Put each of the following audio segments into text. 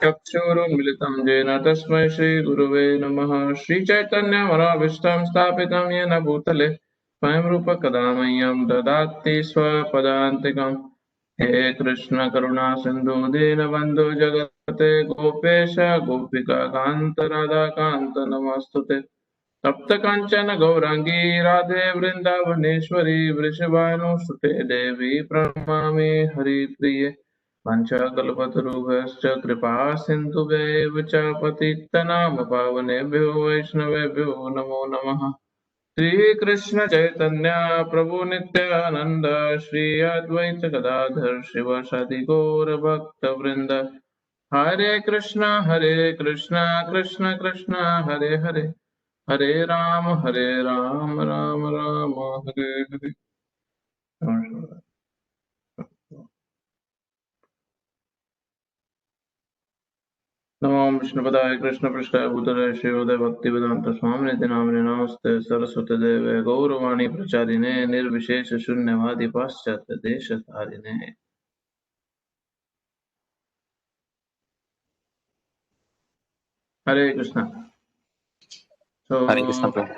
चक्षुरुन्मिलितं येन तस्मै श्रीगुरवे नमः। श्रीचैतन्यमनोभीष्टं स्थापितं येन भूतले स्वयं रूप कदा मह्यं ददाति स्वपदान्तिकम्। हे कृष्ण करुणा सिन्धु दीनबन्धु जगते गोपेश गोपिका कान्त राधा कान्त नमोऽस्तुते। तप्त कांचन गौरांगी राधे वृंदावनेश्वरी वृषभानुसुते देवी प्रणमामि हरिप्रिये। वाञ्छाकल्पतरुभ्यश्च कृपा सिन्धुभ्यैव च पतितनाम पावनेभ्यो वैष्णवेभ्यो नमो नमः। श्रीकृष्ण चैतन्य प्रभु नित्यानंद श्री अद्वैत गदाधर शिवासादि गौर भक्त वृंद। हरे कृष्णा कृष्णा कृष्ण हरे हरे, हरे राम राम राम हरे हरे। नमस्कार। नमो विष्णुपदाय कृष्णपृष्ठाय भूतले श्रीमते भक्तिवेदांत स्वामिनिति नामिने नमस्ते सरस्वती देवे गौरवाणी प्रचारिणे निर्विशेष शून्यवादी पाश्चात्य देशधारिणे। हरे कृष्णा। हरे कृष्ण तो प्रभु।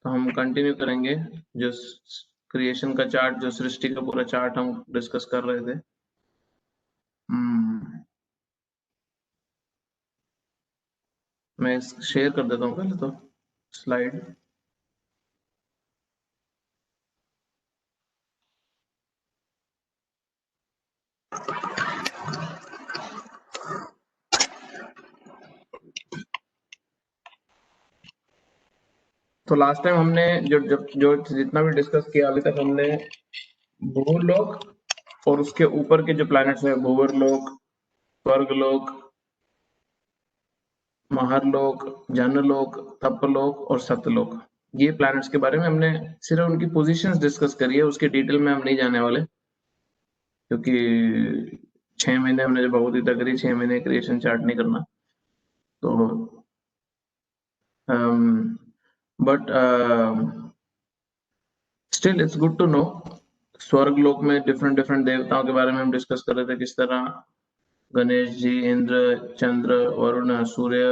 हम कंटिन्यू करेंगे जो क्रिएशन का चार्ट, जो सृष्टि का पूरा चार्ट हम डिस्कस कर रहे थे। मैं शेयर कर देता हूँ पहले तो स्लाइड। तो लास्ट टाइम हमने जो जितना भी डिस्कस किया अभी तक, हमने भूलोक और उसके ऊपर के जो प्लैनेट्स है, भूवरलोक, स्वर्गलोक, महरलोक, जनलोक, तपलोक और सतलोक, ये प्लैनेट्स के बारे में हमने सिर्फ उनकी पोजीशंस डिस्कस करी है। उसके डिटेल में हम नहीं जाने वाले, क्योंकि 6 महीने हमने जो भगवद्गीता करी, 6 महीने क्रिएशन चार्ट नहीं करना। तो but still it's good to know. स्वर्ग लोक में डिफरेंट डिफरेंट देवताओं के बारे में हम डिस्कस कर रहे थे, किस तरह गणेश जी, इंद्र, चंद्र, वरुण, सूर्य,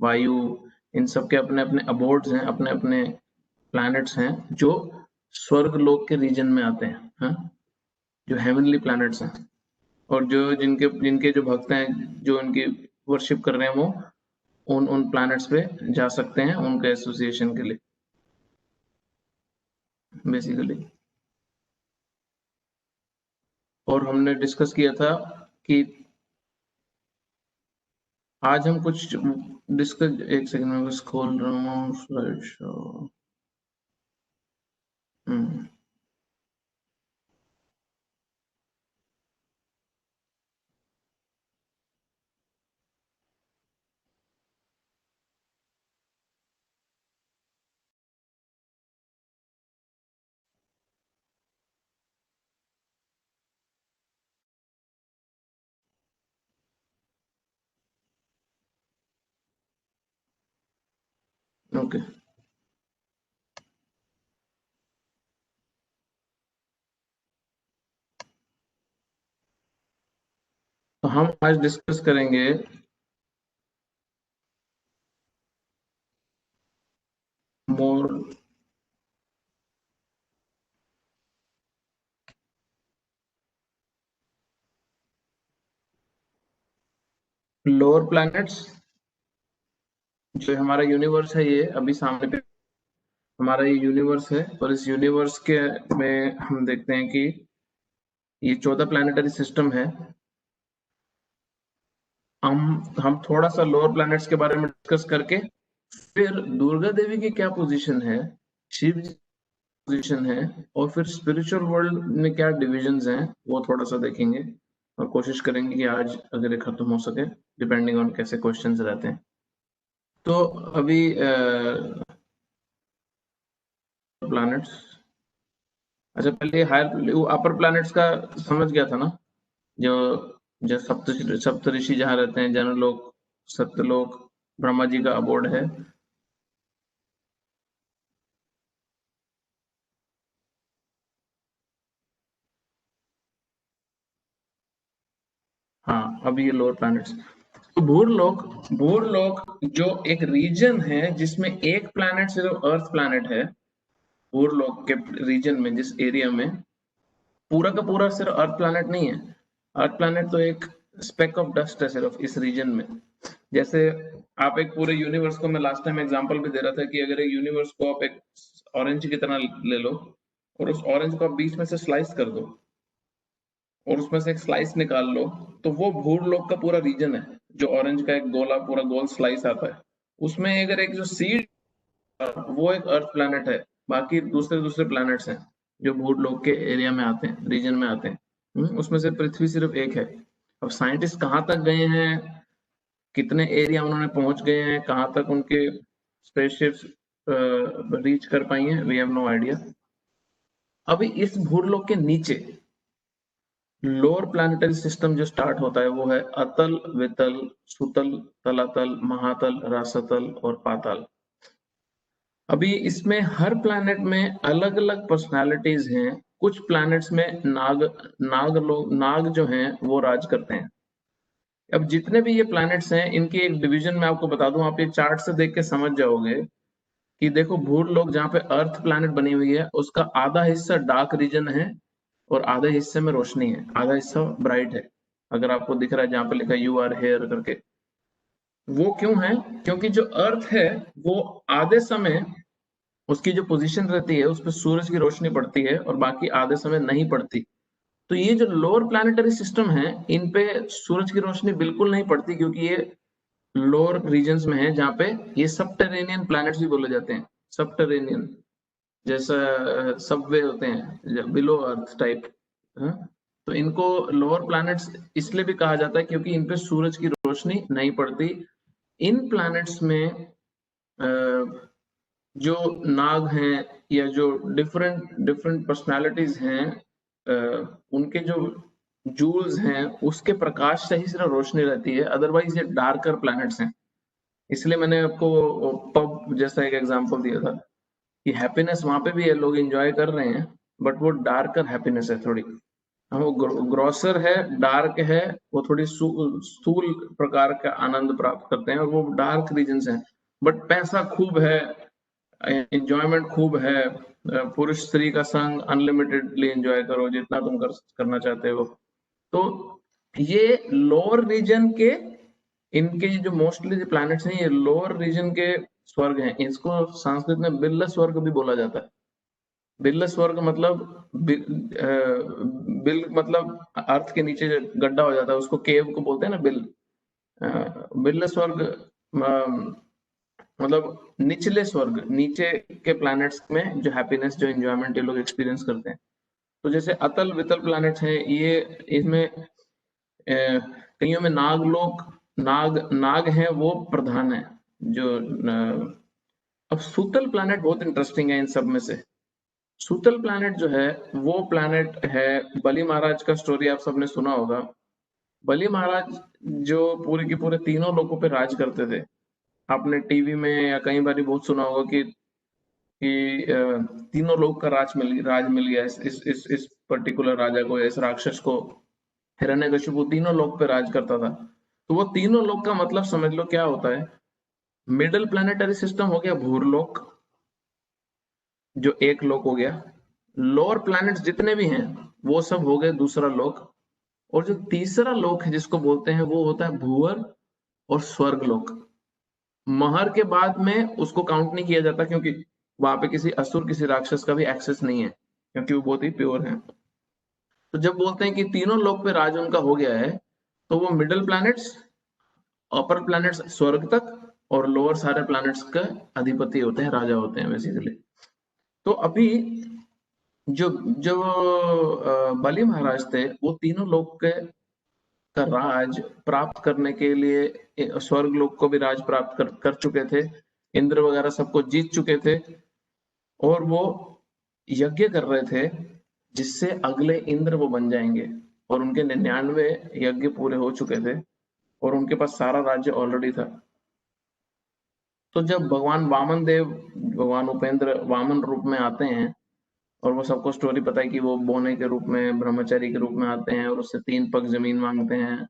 वायु, इन सब के अपने अपने अबोर्ड्स हैं, अपने अपने प्लैनेट्स हैं जो स्वर्ग लोक के रीजन में आते हैं, हाँ? जो हेवनली प्लैनेट्स हैं, और जो जिनके जिनके जो भक्त हैं, जो उनकी वर्शिप कर रहे हैं, वो उन प्लैनेट्स पे जा सकते हैं उनके एसोसिएशन के लिए बेसिकली। और हमने डिस्कस किया था कि आज हम कुछ डिस्कस, एक सेकंड में बस खोल रहा हूँ स्लाइड शो। ओके, तो हम आज डिस्कस करेंगे मोर लोअर प्लैनेट्स। जो हमारा यूनिवर्स है, ये अभी सामने पे हमारा ये यूनिवर्स है, और इस यूनिवर्स के में हम देखते हैं कि ये 14 प्लैनेटरी सिस्टम है। हम थोड़ा सा लोअर प्लैनेट्स के बारे में डिस्कस करके, फिर दुर्गा देवी की क्या पोजीशन है, शिव जी पोजीशन है, और फिर स्पिरिचुअल वर्ल्ड में क्या डिविजन्स हैं, वो थोड़ा सा देखेंगे। और कोशिश करेंगे कि आज अगर ये खत्म हो सके, डिपेंडिंग ऑन कैसे क्वेश्चंस रहते हैं। तो अभी प्लैनेट्स, अच्छा पहले हायर अपर प्लैनेट्स का समझ गया था ना, जो जो सप्त ऋषि जहाँ रहते हैं, जनलोक, सत्यलोक, ब्रह्मा जी का अबोर्ड है। हाँ, अभी ये लोअर प्लैनेट्स। तो भूरलोक जो एक रीजन है जिसमें एक प्लैनेट सिर्फ अर्थ प्लैनेट है, भूरलोक के रीजन में, जिस एरिया में, पूरा का पूरा सिर्फ अर्थ प्लैनेट नहीं है। अर्थ प्लैनेट तो एक स्पेक ऑफ डस्ट है सिर्फ इस रीजन में। जैसे आप एक पूरे यूनिवर्स को, मैं लास्ट टाइम एग्जांपल भी दे रहा था कि अगर एक यूनिवर्स को आप एक ऑरेंज की तरह ले लो और उस ऑरेंज को आप बीच में से स्लाइस कर दो और उसमें से एक स्लाइस निकाल लो, तो वो भूरलोक का पूरा रीजन है, जो ऑरेंज का एक गोला पूरा गोल स्लाइस आता है। उसमें अगर एक जो सीड, वो एक अर्थ प्लैनेट है, बाकी दूसरे दूसरे प्लैनेट्स हैं जो भूरलोक के एरिया में आते हैं, रीजन में आते हैं। उसमें से पृथ्वी सिर्फ एक है। अब साइंटिस्ट कहाँ तक गए हैं, कितने एरिया उन्होंने पहुंच गए हैं, कहाँ तक उनके स्पेसशिप्स रीच कर पाई हैं, वी हैव नो आइडिया। अभी इस भूरलोक के नीचे लोअर प्लैनेटरी सिस्टम जो स्टार्ट होता है वो है अतल, वितल, सुतल, तलातल, महातल, रासतल और पाताल। अभी इसमें हर प्लैनेट में अलग अलग पर्सनालिटीज हैं। कुछ प्लैनेट्स में नाग जो हैं वो राज करते हैं। अब जितने भी ये प्लैनेट्स हैं, इनकी एक डिवीजन मैं आपको बता दूं, आप ये चार्ट से देख के समझ जाओगे कि देखो भूरलोक जहाँ पे अर्थ प्लैनेट बनी हुई है, उसका आधा हिस्सा डार्क रीजन है और आधे हिस्से में रोशनी है, आधा हिस्सा ब्राइट है। अगर आपको दिख रहा है जहाँ पे लिखा है यू आर हेयर करके, वो क्यों है? क्योंकि जो अर्थ है वो आधे समय उसकी जो पोजीशन रहती है उस पर सूरज की रोशनी पड़ती है और बाकी आधे समय नहीं पड़ती। तो ये जो लोअर प्लैनेटरी सिस्टम है, इन पे सूरज की रोशनी बिल्कुल नहीं पड़ती, क्योंकि ये लोअर रीजन्स में है, जहाँ पे ये सबटेरेनियन प्लैनेट्स भी बोले जाते हैं। सबटेरेनियन जैसा सबवे होते हैं, बिलो अर्थ टाइप। तो इनको लोअर प्लैनेट्स इसलिए भी कहा जाता है क्योंकि इन पे सूरज की रोशनी नहीं पड़ती। इन प्लैनेट्स में जो नाग हैं या जो डिफरेंट डिफरेंट पर्सनालिटीज हैं, उनके जो जूल्स हैं उसके प्रकाश से ही सिर्फ रोशनी रहती है, अदरवाइज ये डार्कर प्लैनेट्स हैं। इसलिए मैंने आपको पब जैसा एक एग्जांपल दिया था कि हैप्पीनेस वहां पे भी है, लोग एंजॉय कर रहे हैं, बट वो डार्कर हैप्पीनेस है थोड़ी। वो ग्रॉसर है, डार्क है, वो थोड़ी स्थूल प्रकार का आनंद प्राप्त करते हैं और वो डार्क रीजन हैं। बट पैसा खूब है, एंजॉयमेंट खूब है, पुरुष स्त्री का संग अनलिमिटेडली एंजॉय करो, जितना तुम करना चाहते हो। तो ये लोअर रीजन के, इनके जो मोस्टली जो प्लैनेट्स हैं, ये लोअर रीजन के स्वर्ग हैं। इसको संस्कृत में बिल्ल स्वर्ग भी बोला जाता है। बिल्ल स्वर्ग मतलब बिल मतलब अर्थ के नीचे जो गड्ढा हो जाता है उसको केव को बोलते हैं ना, बिल। बिल्ल स्वर्ग मतलब निचले स्वर्ग, नीचे के प्लैनेट्स में जो हैप्पीनेस, जो एंजॉयमेंट ये लोग एक्सपीरियंस करते हैं। तो जैसे अतल वितल प्लैनेट्स हैं, ये इसमें कईयों में नाग है, वो प्रधान है। जो अब सूतल प्लैनेट बहुत इंटरेस्टिंग है इन सब में से। सूतल प्लैनेट जो है वो प्लैनेट है, बलि महाराज का स्टोरी आप सबने सुना होगा। बलि महाराज जो पूरे के पूरे तीनों लोगों पे राज करते थे। आपने टीवी में या कई बार बहुत सुना होगा कि तीनों लोग का राज मिल गया इस पर्टिकुलर राजा को, इस राक्षस को। हिरण्यकशिपु तीनों लोग पे राज करता था। तो वो तीनों लोग का मतलब समझ लो क्या होता है। मिडिल प्लैनेटरी सिस्टम हो गया भूरलोक, जो एक लोक हो गया। लोअर प्लैनेट्स जितने भी हैं वो सब हो गए दूसरा लोक। और जो तीसरा लोक है जिसको बोलते हैं, वो होता है भूअर और स्वर्ग लोक। महर के बाद में उसको काउंट नहीं किया जाता, क्योंकि वहां पे किसी असुर, किसी राक्षस का भी एक्सेस नहीं है, क्योंकि वो बहुत ही प्योर है। तो जब बोलते हैं कि तीनों लोक पे राज उनका हो गया है, तो वो मिडिल प्लैनेट्स, अपर प्लैनेट्स स्वर्ग तक, और लोअर सारे प्लैनेट्स का अधिपति होते हैं, राजा होते हैं बेसिकली। तो अभी जो जो बलि महाराज थे, वो तीनों लोक के का राज प्राप्त करने के लिए स्वर्ग लोक को भी राज प्राप्त कर चुके थे। इंद्र वगैरह सबको जीत चुके थे और वो यज्ञ कर रहे थे जिससे अगले इंद्र वो बन जाएंगे। और उनके 99 यज्ञ पूरे हो चुके थे और उनके पास सारा राज्य ऑलरेडी था। तो जब भगवान वामन देव, भगवान उपेंद्र वामन रूप में आते हैं, और वो सबको स्टोरी पता है कि वो बोने के रूप में, ब्रह्मचारी के रूप में आते हैं और उससे 3 पग जमीन मांगते हैं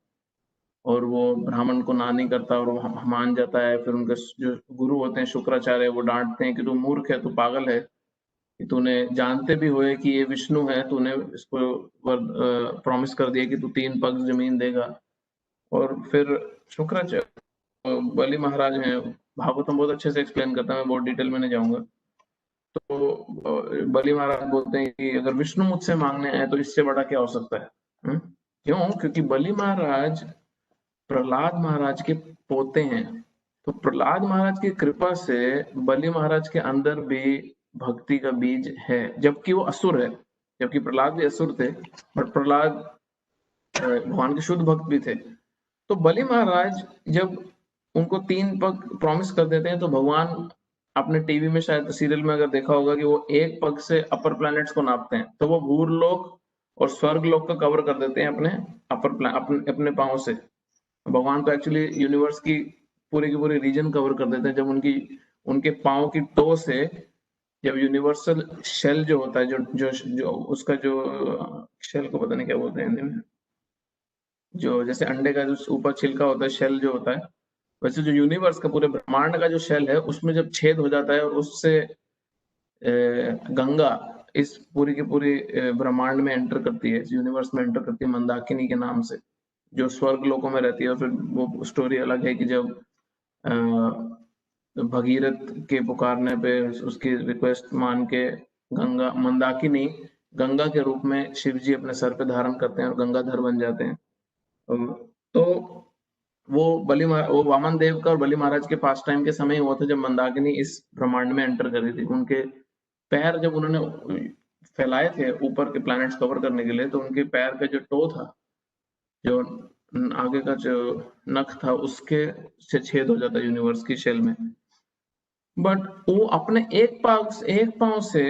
और वो ब्राह्मण को ना नहीं करता और वो मान जाता है। फिर उनके जो गुरु होते हैं शुक्राचार्य, वो डांटते हैं कि तू मूर्ख है, तू पागल है, कि तूने जानते भी हुए कि ये विष्णु है, तूने इसको प्रॉमिस कर दिया कि तू 3 पग जमीन देगा। और फिर शुक्राचार्य बलि महाराज हैं, भागवतम बहुत अच्छे से एक्सप्लेन करता है, मैं बहुत डिटेल में नहीं जाऊंगा। तो बलि महाराज बोलते हैं कि अगर विष्णु मुझसे मांगने आए तो इससे बड़ा क्या हो सकता है? क्यों? क्योंकि बलि महाराज प्रहलाद महाराज के पोते हैं। तो प्रहलाद महाराज की कृपा से बलि महाराज के अंदर भी भक्ति का बीज है, जबकि वो असुर है। जबकि प्रहलाद भी असुर थे, बट प्रहलाद भगवान के शुद्ध भक्त भी थे। तो बलि महाराज जब उनको 3 पग प्रॉमिस कर देते हैं, तो भगवान आपने टीवी में शायद सीरियल में अगर देखा होगा कि वो 1 पग से अपर प्लैनेट्स को नापते हैं, तो वो भूरलोक और स्वर्ग लोक का कवर कर देते हैं अपने अपने पांव से। भगवान तो एक्चुअली यूनिवर्स की पूरी रीजन कवर कर देते हैं, जब उनके पांव की टो से जब यूनिवर्सल शेल जो होता है, जो उसका जो शेल को पता नहीं क्या बोलते हैं हिंदी में, जो जैसे अंडे का जो ऊपर छिलका होता है, शेल जो होता है, वैसे जो यूनिवर्स का पूरे ब्रह्मांड का जो शेल है, उसमें जब छेद हो जाता है और उससे गंगा इस पूरी की पूरी ब्रह्मांड में एंटर करती है, इस यूनिवर्स में एंटर करती है मंदाकिनी के नाम से, जो स्वर्ग लोकों में रहती है। और फिर वो स्टोरी अलग है कि जब भगीरथ के पुकारने पे उसकी रिक्वेस्ट मान के गंगा मंदाकिनी गंगा के रूप में शिव जी अपने सर पे धारण करते हैं और गंगाधर बन जाते हैं। तो वो वामन देव का और बलि महाराज के पास टाइम के समय हुआ था जब मंदाकिनी इस ब्रह्मांड में एंटर करी थी। उनके पैर जब उन्होंने फैलाए थे ऊपर के प्लैनेट्स कवर करने के लिए, तो उनके पैर का जो टो था, जो आगे का जो नख था, उसके से छेद हो जाता यूनिवर्स की शेल में। बट वो अपने एक पांव से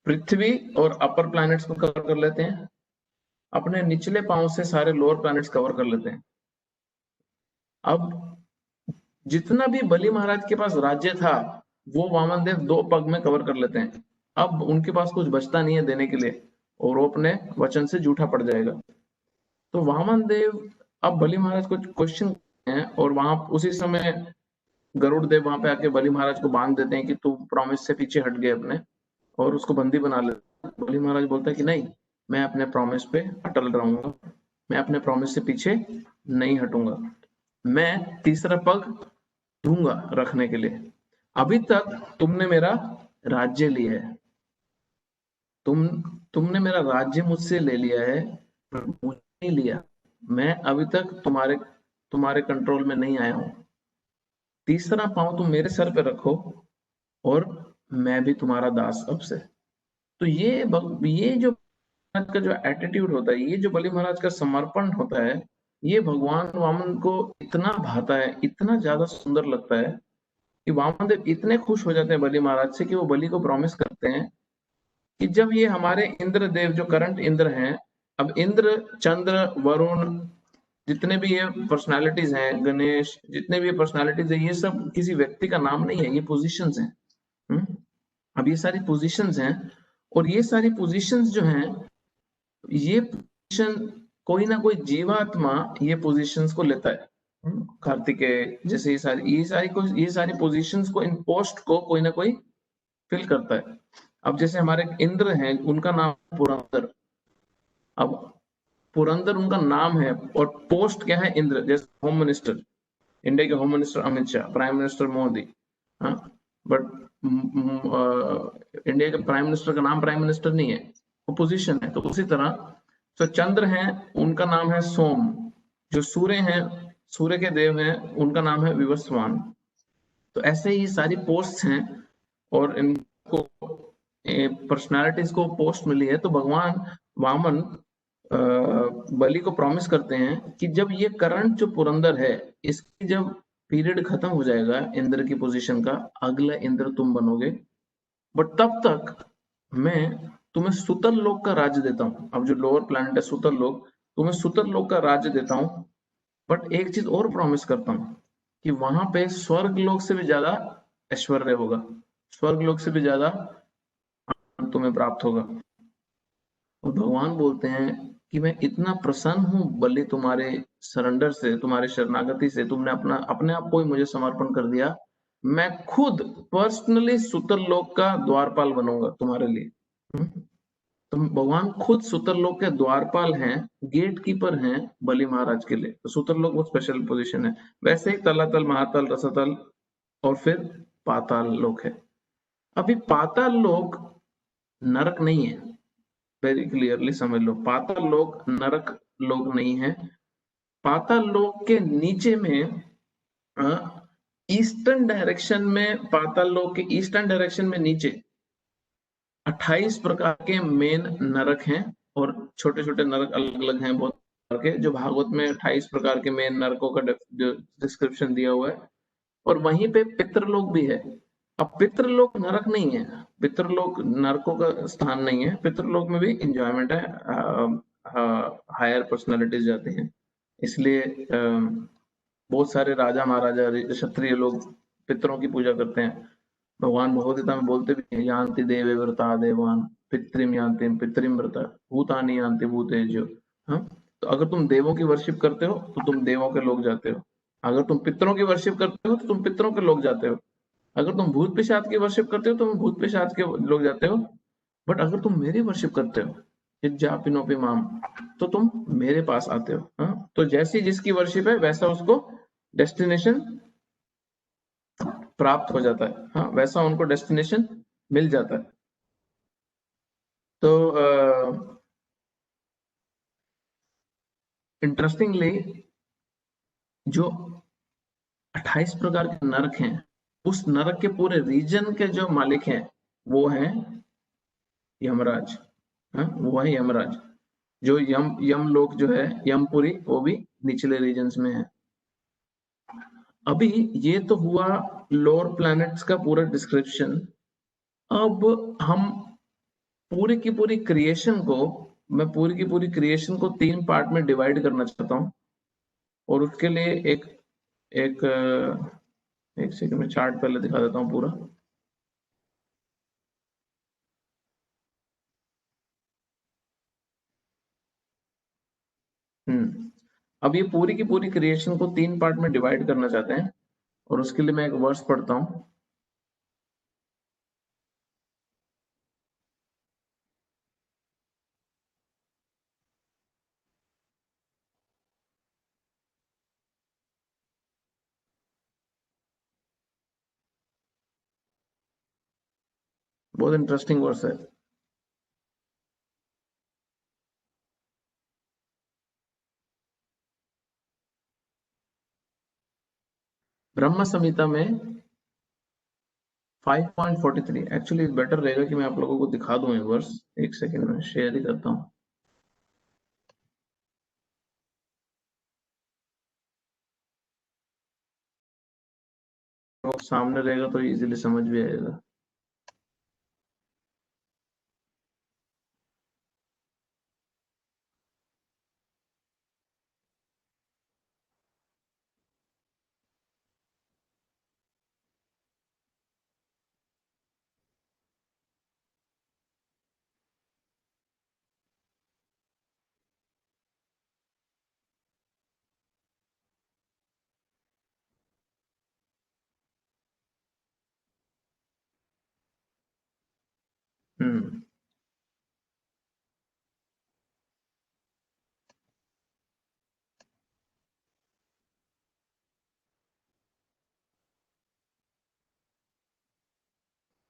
पृथ्वी और अपर प्लैनेट्स को कवर कर लेते हैं, अपने निचले पांव से सारे लोअर प्लैनेट्स कवर कर लेते हैं। अब जितना भी बलि महाराज के पास राज्य था, वो वामन देव 2 पग में कवर कर लेते हैं। अब उनके पास कुछ बचता नहीं है देने के लिए, और वो अपने वचन से झूठा पड़ जाएगा। तो वामन देव अब बलि महाराज को क्वेश्चन हैं, और वहां उसी समय गरुड़ देव वहां पे आके बलि महाराज को बांध देते हैं कि तू प्रॉमिस से पीछे हट गए अपने, और उसको बंदी बना लेते हैं। बलि महाराज बोलता है कि नहीं, मैं अपने प्रॉमिस पे अटल रहूंगा, मैं अपने प्रॉमिस से पीछे नहीं हटूंगा, मैं तीसरा पग दूंगा रखने के लिए। अभी तक तुमने मेरा राज्य लिया है, तुमने मेरा राज्य मुझसे ले लिया है, पर मुझे नहीं लिया। मैं अभी तक तुम्हारे कंट्रोल में नहीं आया हूं। तीसरा पांव तुम मेरे सर पे रखो और मैं भी तुम्हारा दास अब से। तो ये जो महाराज का जो एटीट्यूड होता है, ये जो बलि महाराज का समर्पण होता है, ये भगवान वामन को इतना भाता है, इतना ज्यादा सुंदर लगता है कि वामन देव इतने खुश हो जाते हैं बलि महाराज से कि वो बलि को प्रॉमिस करते हैं कि जब ये हमारे इंद्र देव जो करंट इंद्र हैं, अब इंद्र, चंद्र, वरुण, जितने भी ये पर्सनालिटीज हैं, गणेश, जितने भी पर्सनालिटीज है, ये सब किसी व्यक्ति का नाम नहीं है, ये पोजीशंस हैं। अब ये सारी पोजीशंस हैं, और ये सारी पोजीशंस जो हैं, ये पोजीशन कोई ना कोई जीवात्मा ये पोजीशंस को लेता है। कार्तिकेय जैसे ये सारी पोजीशंस को, इन पोस्ट को कोई ना कोई फिल करता है। अब जैसे हमारे इंद्र हैं, उनका नाम पुरंदर। अब पुरंदर उनका नाम है, और पोस्ट क्या है? इंद्र। जैसे होम मिनिस्टर, इंडिया के home minister Amit Shah, prime minister Modi, हाँ, बट इंडिया के प्राइम मिनिस्टर का नाम प्राइम मिनिस्टर नहीं है, वो पोजीशन है। तो उसी तरह तो चंद्र हैं, उनका नाम है सोम। जो सूर्य हैं, सूर्य के देव हैं, उनका नाम है विवस्वान। तो ऐसे ही सारी पोस्ट हैं, और इनको पर्सनालिटीज को पोस्ट मिली है। तो भगवान वामन बलि को प्रॉमिस करते हैं कि जब ये करंट जो पुरंदर है, इसकी जब पीरियड खत्म हो जाएगा इंद्र की पोजीशन का, अगला इंद्र तुम बनोगे, बट तब तक मैं तुम्हें सुतल लोक का राज्य देता हूँ। अब जो लोअर प्लैनेट है सुतल लोक, तुम्हें सुतल लोक का राज्य देता हूँ, बट एक चीज और प्रॉमिस करता हूँ कि वहां पे स्वर्ग लोक से भी ज्यादा ऐश्वर्य होगा, स्वर्ग लोक से भी ज्यादा तुम्हें प्राप्त होगा। और भगवान बोलते हैं कि मैं इतना प्रसन्न हूँ बलि तुम्हारे सरेंडर से, तुम्हारे शरणागति से, तुमने अपने आप को ही मुझे समर्पण कर दिया। मैं खुद पर्सनली सुतरलोक का द्वारपाल बनूंगा तुम्हारे लिए। तो भगवान खुद सुतरलोक के द्वारपाल हैं, गेट कीपर हैं बलि महाराज के लिए। तो सुतरलोक बहुत स्पेशल पोजीशन है। वैसे ही तलातल, महातल, रसातल और फिर पाताल लोक है। अभी पाताल लोक नरक नहीं है, वेरी क्लियरली समझ लो। पाताल लोक नरक लोक नहीं है। पाताल लोक के नीचे में ईस्टर्न डायरेक्शन में, पाताल लोक के ईस्टर्न डायरेक्शन में नीचे 28 प्रकार के मेन नरक हैं और छोटे छोटे नरक अलग अलग हैं बहुत प्रकार के, जो भागवत में 28 प्रकार के मेन नरकों का डिस्क्रिप्शन दिया हुआ है। और वहीं पे पितृलोक भी है। अब पितृलोक नरक नहीं है, पितृलोक नरकों का स्थान नहीं है। पितृलोक में भी इंजॉयमेंट है, हायर पर्सनालिटीज जाती हैं। इसलिए बहुत सारे राजा महाराजा क्षत्रिय लोग पितरों की पूजा करते हैं। भगवान भगवद्गीता में बोलते भी हैं, यान्ति देवे व्रता देवान पितृम यान्ति पितृम व्रता भूतानि यान्ति भूतेजो। हाँ, तो अगर तुम देवों की वर्शिप करते हो तो तुम देवों के लोग जाते हो। अगर तुम पितरों की वर्शिप करते हो तो तुम पितरों के लोग जाते हो। अगर तुम भूत पिशाच की वर्शिप करते हो तो तुम भूत पिशाच के लोग जाते हो। बट अगर तुम मेरी वर्शिप करते हो, इज्जापिनोपि माम, तो तुम मेरे पास आते हो। हाँ, तो जैसी जिसकी वर्शिप है वैसा उसको डेस्टिनेशन प्राप्त हो जाता है। हाँ, वैसा उनको डेस्टिनेशन मिल जाता है। तो इंटरेस्टिंगली जो 28 प्रकार के नरक हैं, उस नरक के पूरे रीजन के जो मालिक हैं वो हैं यमराज। हाँ, वो है यमराज। जो यम लोक जो है, यमपुरी, वो भी निचले रीजन्स में है। अभी ये तो हुआ लोअर प्लैनेट्स का पूरा डिस्क्रिप्शन। अब हम पूरी की पूरी क्रिएशन को, मैं पूरी की पूरी क्रिएशन को 3 पार्ट में डिवाइड करना चाहता हूँ। और उसके लिए एक एक एक सेकंड में चार्ट पहले दिखा देता हूँ पूरा। अब ये पूरी की पूरी क्रिएशन को 3 पार्ट में डिवाइड करना चाहते हैं। और उसके लिए मैं एक वर्स पढ़ता हूँ। बहुत इंटरेस्टिंग वर्स है। ब्रह्म संहिता में 5.43। एक्चुअली बेटर रहेगा कि मैं आप लोगों को दिखा दूं ये वर्स। एक सेकंड में शेयर ही करता हूँ। तो सामने रहेगा तो इजीली समझ भी आएगा। हम्म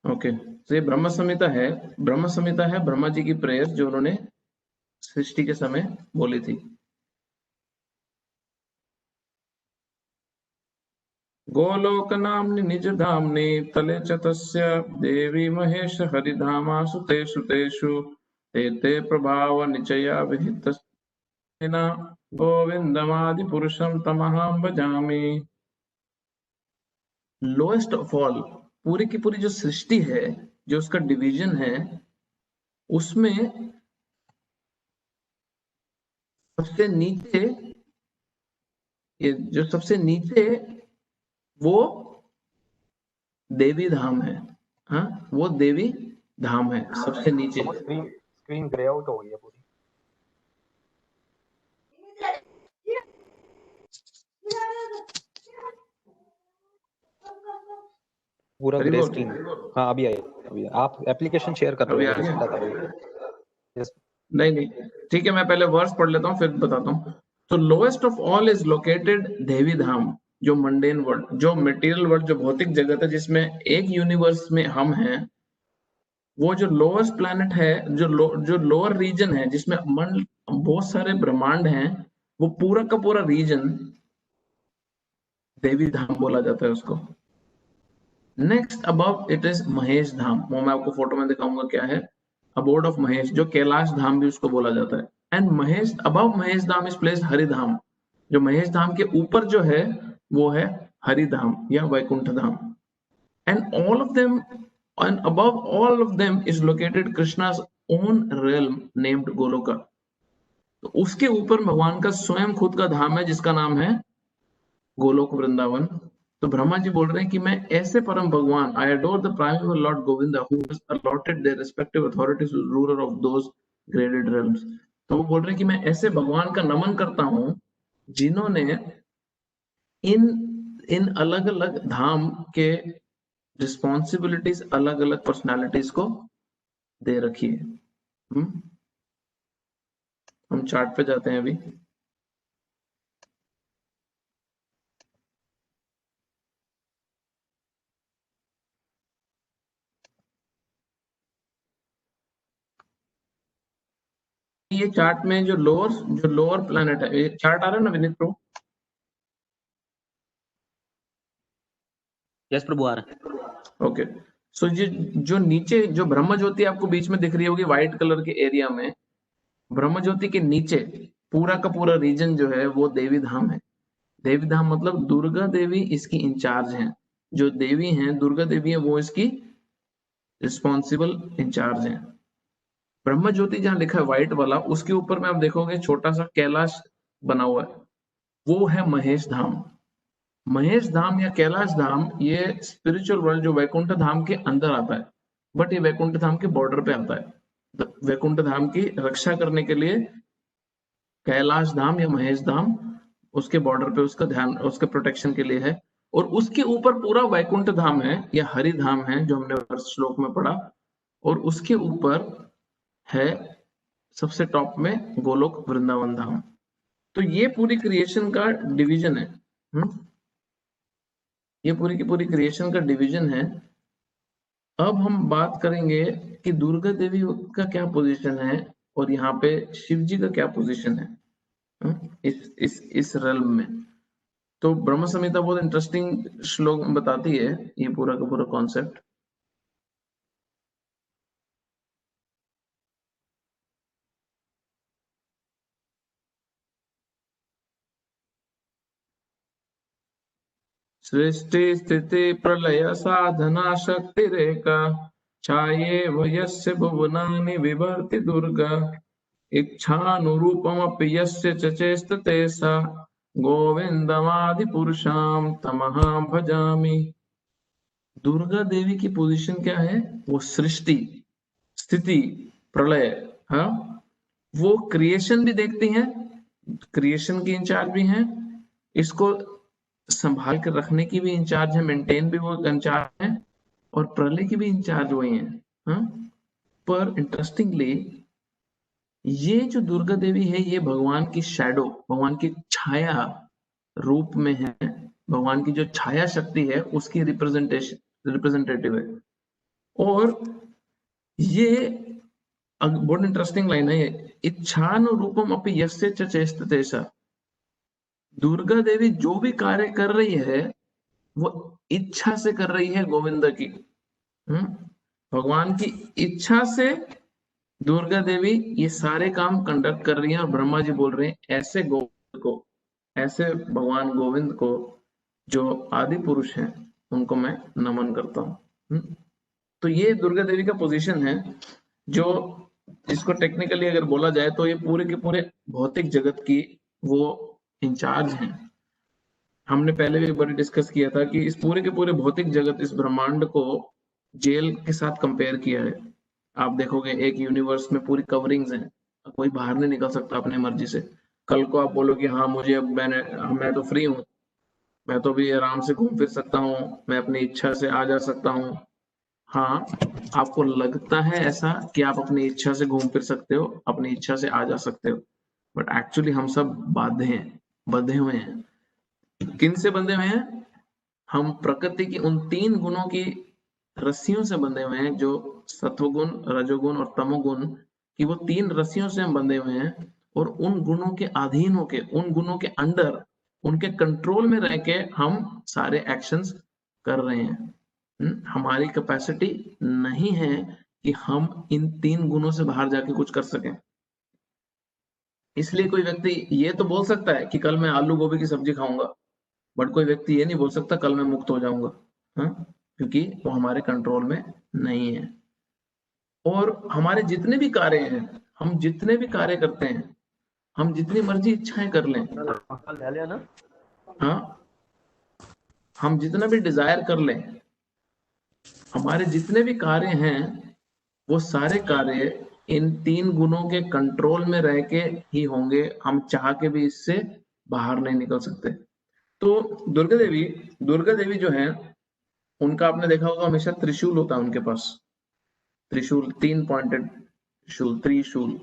ओके, तो ये ब्रह्म संहिता है। ब्रह्म संहिता है ब्रह्मा जी की प्रेयर जो उन्होंने सृष्टि के समय बोली थी। गोलोक नाम्नि निज धामनि तले च तस्य देवी महेश हरिधामासु तेषु तेषु ते ते प्रभाव निचया विहित गोविंदमादि पुरुषम तमहं भजामि। लोएस्ट ऑफ ऑल, पूरी की पूरी जो सृष्टि है, जो उसका डिवीजन है, उसमें सबसे नीचे, ये जो सबसे नीचे, वो देवी धाम है। हाँ, वो देवी धाम है सबसे नीचे। स्क्रीन ग्रे आउट हो गई है पूरी। पूरा Very ग्रे good. स्क्रीन। हाँ अभी आए, आप एप्लीकेशन शेयर कर अभी रहे आ हो, गया? दिखता था अभी। Yes. नहीं, ठीक है, मैं पहले वर्स पढ़ लेता हूँ फिर बताता हूँ। तो lowest of all is located Devi Dham, जो मंडेन वर्ल्ड, जो मटेरियल वर्ल्ड, जो भौतिक जगत है जिसमें एक यूनिवर्स में हम हैं, वो जो लोएस्ट प्लैनेट है, जो लोअर रीजन है जिसमें बहुत सारे ब्रह्मांड हैं, वो पूरा का पूरा रीजन देवी धाम बोला जाता है उसको। Next above it is Mahesh Dham, वो मैं आपको फोटो में दिखाऊंगा क्या है। अबोर्ड ऑफ महेश, जो कैलाश धाम भी उसको बोला जाता है। And Mahesh above Mahesh Dham is placed Haridham, जो महेश धाम के ऊपर जो है वो है हरिधाम या Vaikuntha Dham. And all of them and above all of them is located Krishna's own realm named Goloka. तो उसके ऊपर भगवान का स्वयं खुद का धाम है जिसका नाम है गोलोक वृंदावन। तो ब्रह्मा जी बोल रहे हैं कि मैं ऐसे परम भगवान, I adore the primary lord Govinda who has allotted their respective authorities to ruler of those graded realms। तो वो बोल रहे हैं कि मैं ऐसे भगवान का नमन करता हूं जिन्होंने इन अलग अलग धाम के रिस्पॉन्सिबिलिटीज अलग अलग पर्सनालिटीज को दे रखी है। हम चार्ट पे जाते हैं अभी। ये चार्ट में जो लोअर प्लैनेट है, ये चार्ट आ रहा है ना विनीत प्रो? यस प्रभु आ रहा है। ओके, सो ये जो नीचे जो ब्रह्म ज्योति आपको बीच में दिख रही होगी व्हाइट कलर के एरिया में, ब्रह्म ज्योति के नीचे पूरा का पूरा रीजन जो है वो देवी धाम है। देवी धाम मतलब दुर्गा देवी इसकी इंचार्ज हैं। जो देवी हैं, दुर्गा देवी है, वो इसकी रिस्पॉन्सिबल इंचार्ज हैं। ब्रह्म ज्योति जहां लिखा है व्हाइट वाला, उसके ऊपर में आप देखोगे छोटा सा कैलाश बना हुआ है, वो है महेश धाम। महेश धाम या कैलाश धाम ये स्पिरिचुअल वर्ल्ड जो वैकुंठ धाम के अंदर आता है, बट ये वैकुंठ धाम के बॉर्डर पे आता है। वैकुंठ धाम की रक्षा करने के लिए कैलाश धाम या महेश धाम उसके बॉर्डर पे उसका ध्यान, उसके प्रोटेक्शन के लिए है। और उसके ऊपर पूरा वैकुंठ धाम है या हरि धाम है, जो हमने फर्स्ट श्लोक में पढ़ा। और उसके ऊपर है सबसे टॉप में गोलोक वृंदावन धाम। तो ये पूरी क्रिएशन का डिवीजन है। ये पूरी की पूरी क्रिएशन का डिवीजन है। अब हम बात करेंगे कि दुर्गा देवी का क्या पोजीशन है और यहाँ पे शिव जी का क्या पोजीशन है इस रेल्म में। तो ब्रह्म संहिता बहुत इंटरेस्टिंग श्लोक में बताती है ये पूरा का पूरा कॉन्सेप्ट। सृष्टि स्थिति प्रलय साधना शक्ति रेखा छाये वयस्य भुवनानि विभर्ति दुर्गा इच्छानुरूपमपि यस्य चचेष्टते सा गोविंदमादिपुरुषां तमहं भजामि। दुर्गा देवी की पोजीशन क्या है? वो सृष्टि स्थिति प्रलय, हाँ, वो क्रिएशन भी देखती हैं, क्रिएशन की इंचार्ज भी हैं, इसको संभाल कर रखने की भी इंचार्ज है, मेंटेन भी वो इंचार्ज है, और प्रलय की भी इंचार्ज वही है। हाँ? पर इंटरेस्टिंगली ये जो दुर्गा देवी है ये भगवान की शैडो, भगवान की छाया रूप में है। भगवान की जो छाया शक्ति है उसकी रिप्रेजेंटेटिव है। और ये बहुत इंटरेस्टिंग लाइन है, इच्छानुरूपम अपि यस्य च चेष्टते सा। दुर्गा देवी जो भी कार्य कर रही है वो इच्छा से कर रही है गोविंद की। भगवान की इच्छा से दुर्गा देवी ये सारे काम कंडक्ट कर रही है। और ब्रह्मा जी बोल रहे हैं ऐसे गोविंद को, ऐसे भगवान गोविंद को जो आदि पुरुष हैं उनको मैं नमन करता हूँ। तो ये दुर्गा देवी का पोजीशन है, जो इसको टेक्निकली अगर बोला जाए तो ये पूरे के पूरे भौतिक जगत की वो इंचार्ज हैं। हमने पहले भी एक बार डिस्कस किया था कि इस पूरे के पूरे भौतिक जगत, इस ब्रह्मांड को जेल के साथ कंपेयर किया है। आप देखोगे एक यूनिवर्स में पूरी कवरिंग्स हैं, कोई बाहर नहीं निकल सकता अपने मर्जी से। कल को आप बोलो कि हाँ मुझे अब मैं तो फ्री हूँ, मैं तो भी आराम से घूम फिर सकता हूँ, मैं अपनी इच्छा से आ जा सकता हूँ। हाँ, आपको लगता है ऐसा कि आप अपनी इच्छा से घूम फिर सकते हो, अपनी इच्छा से आ जा सकते हो, बट एक्चुअली हम सब बाध्य हैं, बंधे हुए हैं। किन से बंधे हुए हैं? हम प्रकृति की उन 3 गुणों की रस्सियों से बंधे हुए हैं, जो सत्वगुण, रजोगुण और तमोगुण की वो 3 रस्सियों से हम बंधे हुए हैं, और उन गुणों के अधीन होके, उन गुणों के अंडर, उनके कंट्रोल में रह के हम सारे एक्शंस कर रहे हैं। हमारी कैपेसिटी नहीं है कि हम इन 3 गुणों से बाहर जाके कुछ कर सकें। इसलिए कोई व्यक्ति ये तो बोल सकता है कि कल मैं आलू गोभी की सब्जी खाऊंगा, बट कोई व्यक्ति ये नहीं बोल सकता कल मैं मुक्त हो जाऊंगा। क्योंकि वो हमारे कंट्रोल में नहीं है। और हमारे जितने भी कार्य हैं, हम जितने भी कार्य करते हैं, हम जितनी मर्जी इच्छाएं कर लें, हाँ, हम जितना भी डिजायर कर लें, हमारे जितने भी कार्य हैं, वो सारे कार्य इन 3 गुणों के कंट्रोल में रह के ही होंगे। हम चाह के भी इससे बाहर नहीं निकल सकते। तो दुर्गा देवी जो है, उनका आपने देखा होगा हमेशा त्रिशूल होता है उनके पास। त्रिशूल, 3 पॉइंटेड शूल, त्रिशूल।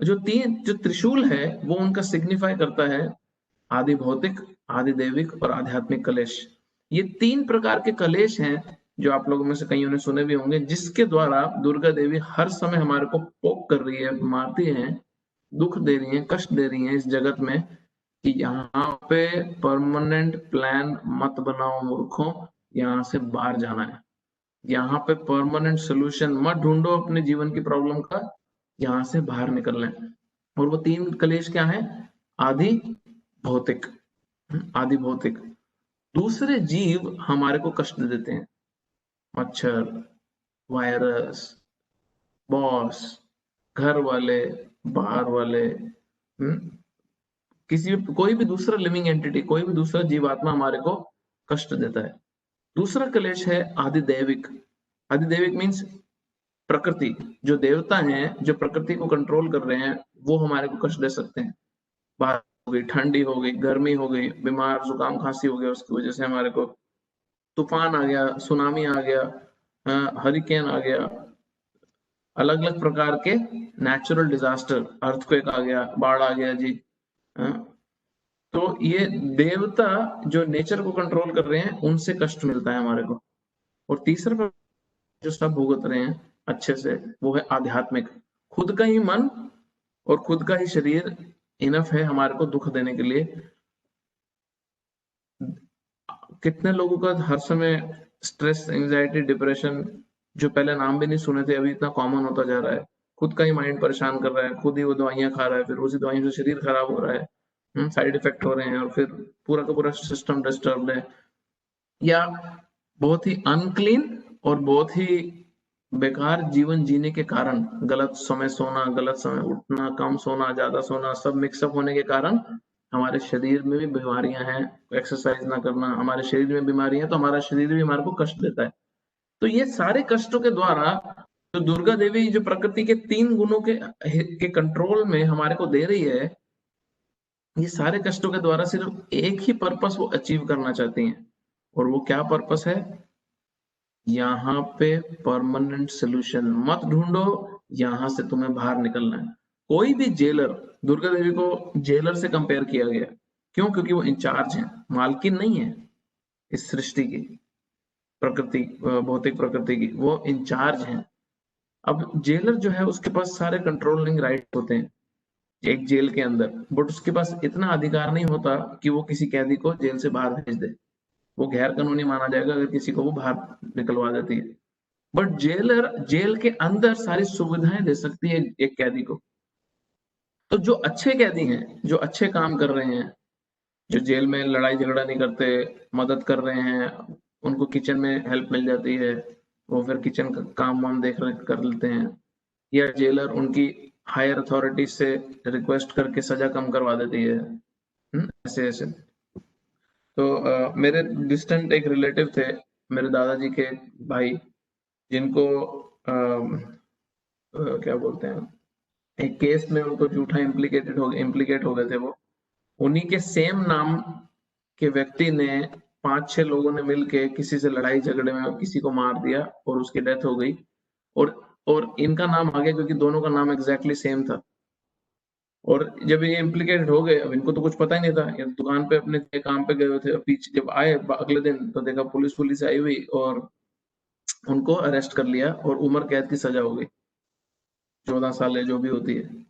जो त्रिशूल है वो उनका सिग्निफाई करता है आदि भौतिक, आदि दैविक और आध्यात्मिक कलेश। ये 3 प्रकार के कलेश हैं जो आप लोगों में से कईयों ने सुने भी होंगे, जिसके द्वारा दुर्गा देवी हर समय हमारे को पोक कर रही है, मारती है, दुख दे रही है, कष्ट दे रही है इस जगत में कि यहाँ पे परमानेंट प्लान मत बनाओ मूर्खों, यहाँ से बाहर जाना है। यहाँ पे परमानेंट सोल्यूशन मत ढूंढो अपने जीवन की प्रॉब्लम का, यहाँ से बाहर निकलना है। और वो 3 कलेश क्या है? आदि भौतिक, आदि भौतिक। दूसरे जीव हमारे को कष्ट देते हैं, मच्छर, वायरस, बॉस, घर वाले, बाहर वाले, कोई भी दूसरा लिविंग एंटिटी, कोई भी दूसरा जीवात्मा हमारे को कष्ट देता है। दूसरा कलेश है आदिदैविक। आदिदैविक मीन्स प्रकृति, जो देवता हैं, जो प्रकृति को कंट्रोल कर रहे हैं, वो हमारे को कष्ट दे सकते हैं। बारिश हो गई, ठंडी हो गई, गर्मी हो गई, बीमार, जुकाम, खांसी हो गया, उसकी वजह से हमारे को तूफान आ गया, सुनामी आ गया, हरिकेन आ गया, अलग अलग प्रकार के नेचुरल डिजास्टर, अर्थक्वेक आ गया, बाढ़ आ गया जी। तो ये देवता जो नेचर को कंट्रोल कर रहे हैं, उनसे कष्ट मिलता है हमारे को। और तीसरा जो सब भुगत रहे हैं अच्छे से, वो है आध्यात्मिक। खुद का ही मन और खुद का ही शरीर इनफ है हमारे को दुख देने के लिए। कितने लोगों का हर समय स्ट्रेस, एंजाइटी, डिप्रेशन, जो पहले नाम भी नहीं सुने थे, अभी इतना कॉमन होता जा रहा है। खुद का ही माइंड परेशान कर रहा है, खुद ही वो दवाइयां खा रहा है, फिर उसी दवाइयों से शरीर खराब हो रहा है, साइड इफेक्ट हो रहे हैं, और फिर पूरा का पूरा सिस्टम डिस्टर्ब है। या बहुत ही अनक्लीन और बहुत ही बेकार जीवन जीने के कारण, गलत समय सोना, गलत समय उठना, कम सोना, ज्यादा सोना, सब मिक्सअप होने के कारण हमारे शरीर में भी बीमारियां हैं। एक्सरसाइज ना करना, हमारे शरीर में बीमारियां हैं, तो हमारा शरीर भी हमारे को कष्ट देता है। तो ये सारे कष्टों के द्वारा तो दुर्गा देवी जो प्रकृति के 3 गुणों के कंट्रोल में हमारे को दे रही है, ये सारे कष्टों के द्वारा सिर्फ एक ही पर्पस वो अचीव करना चाहती हैं। और वो क्या पर्पस है? यहाँ पे परमानेंट सोल्यूशन मत ढूंढो, यहाँ से तुम्हें बाहर निकलना है। कोई भी जेलर, दुर्गा देवी को जेलर से कंपेयर किया गया, क्यों? क्योंकि वो इंचार्ज हैं, मालकिन नहीं है इस सृष्टि की, प्रकृति, भौतिक प्रकृति की, वो इंचार्ज हैं। अब जेलर जो है उसके पास सारे कंट्रोलिंग राइट होते हैं एक जेल के अंदर, बट उसके पास इतना अधिकार नहीं होता कि वो किसी कैदी को जेल से बाहर भेज दे। वो गैर कानूनी माना जाएगा अगर किसी को वो बाहर निकलवा देती है। बट जेलर जेल के अंदर सारी सुविधाएं दे सकती है एक कैदी को। तो जो अच्छे कैदी हैं, जो अच्छे काम कर रहे हैं, जो जेल में लड़ाई झगड़ा नहीं करते, मदद कर रहे हैं, उनको किचन में हेल्प मिल जाती है, वो फिर किचन का काम वाम देख कर लेते हैं, या जेलर उनकी हायर अथॉरिटी से रिक्वेस्ट करके सजा कम करवा देती है, ऐसे ऐसे। तो मेरे डिस्टेंट एक रिलेटिव थे, मेरे दादाजी के भाई, जिनको क्या बोलते हैं, एक केस में उनको झूठा इम्प्लीकेट हो गए थे वो। उन्हीं के सेम नाम कि व्यक्ति ने 5-6 लोगों ने मिलके किसी से लड़ाई झगड़े में किसी को मार दिया और उसकी डेथ हो गई, और इनका नाम आ गया क्योंकि दोनों का नाम एग्जैक्टली सेम था। और जब ये इम्प्लीकेटेड हो गए, अब इनको तो कुछ पता ही नहीं था, ये दुकान पे अपने काम पे गए हुए थे, पीछे जब आए अगले दिन तो देखा पुलिस आई हुई और उनको अरेस्ट कर लिया और उम्र कैद की सजा हो गई, 14 साल है जो भी होती है।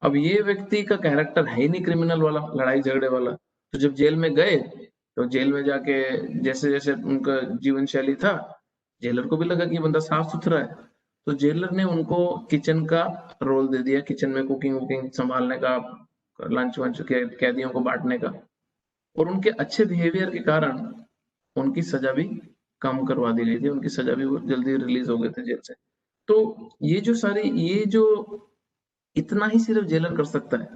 अब ये व्यक्ति का कैरेक्टर है ही नहीं क्रिमिनल वाला, लड़ाई झगड़े वाला, तो जब जेल में गए तो जेल में जाके जैसे जैसे उनका जीवन शैली था, जेलर को भी लगा कि ये बंदा साफ सुथरा है, तो जेलर ने उनको किचन का रोल दे दिया, किचन में कुकिंग वुकिंग संभालने का, लंच वंच कैदियों को बांटने का, और उनके अच्छे बिहेवियर के कारण उनकी सजा भी कम करवा दी गई थी, उनकी सजा भी जल्दी रिलीज हो गए थे जेल से। तो ये जो इतना ही सिर्फ जेलर कर सकता है।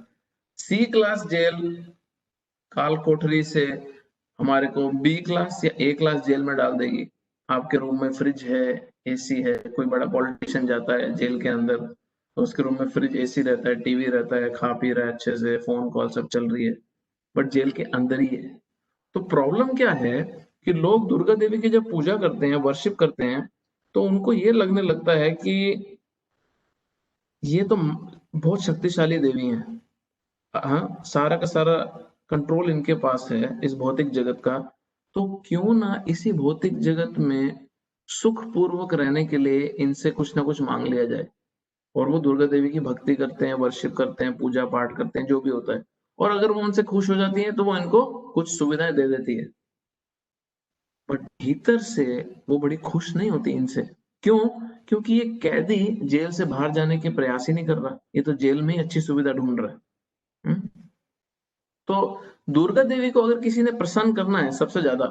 सी क्लास जेल काल कोठरी से हमारे को बी क्लास या ए क्लास जेल में डाल देगी। आपके रूम में फ्रिज है, एसी है, कोई बड़ा पॉलिटिशियन जाता है जेल के अंदर तो उसके रूम में फ्रिज एसी रहता है, टीवी रहता है, खा पी रहा है अच्छे से, फोन कॉल सब चल रही है, बट जेल के अंदर ही है। तो प्रॉब्लम क्या है कि लोग दुर्गा देवी की जब पूजा करते हैं, वर्शिप करते हैं, तो उनको ये लगने लगता है कि ये तो बहुत शक्तिशाली देवी है, हाँ सारा का सारा कंट्रोल इनके पास है इस भौतिक जगत का, तो क्यों ना इसी भौतिक जगत में सुख पूर्वक रहने के लिए इनसे कुछ ना कुछ मांग लिया जाए। और वो दुर्गा देवी की भक्ति करते हैं, वर्शिप करते हैं, पूजा पाठ करते हैं, जो भी होता है, और अगर वो उनसे खुश हो जाती है तो वो इनको कुछ सुविधाएं दे देती है, बट भीतर से वो बड़ी खुश नहीं होती इनसे। क्यों? क्योंकि ये कैदी जेल से बाहर जाने के प्रयास ही नहीं कर रहा, ये तो जेल में ही अच्छी सुविधा ढूंढ रहा है। तो दुर्गा देवी को अगर किसी ने प्रसन्न करना है सबसे ज्यादा,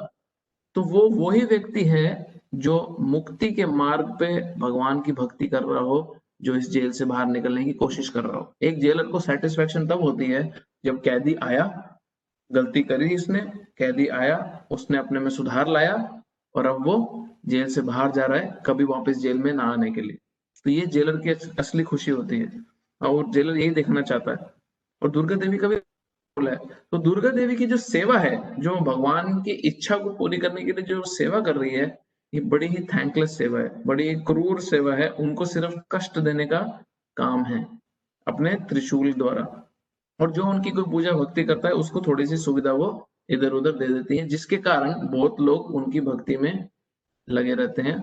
तो वो वही व्यक्ति है जो मुक्ति के मार्ग पे भगवान की भक्ति कर रहा हो, जो इस जेल से बाहर निकलने की कोशिश कर रहा हो। एक जेलर को सेटिस्फेक्शन तब होती है जब कैदी आया, गलती करी इसने, कैदी आया, उसने अपने में सुधार लाया और अब वो जेल से बाहर जा रहा है, कभी वापस जेल में ना आने के लिए। तो ये जेलर की असली खुशी होती है और जेलर यही देखना चाहता है। और दुर्गा देवी का भी है, तो दुर्गा देवी की जो सेवा है, जो भगवान की इच्छा को पूरी करने के लिए जो सेवा कर रही है, ये बड़ी ही थैंकलेस सेवा है, बड़ी ही क्रूर सेवा है, उनको सिर्फ कष्ट देने का काम है अपने त्रिशूल द्वारा। और जो उनकी कोई पूजा भक्ति करता है उसको थोड़ी सी सुविधा वो इधर उधर दे देती है, जिसके कारण बहुत लोग उनकी भक्ति में लगे रहते हैं,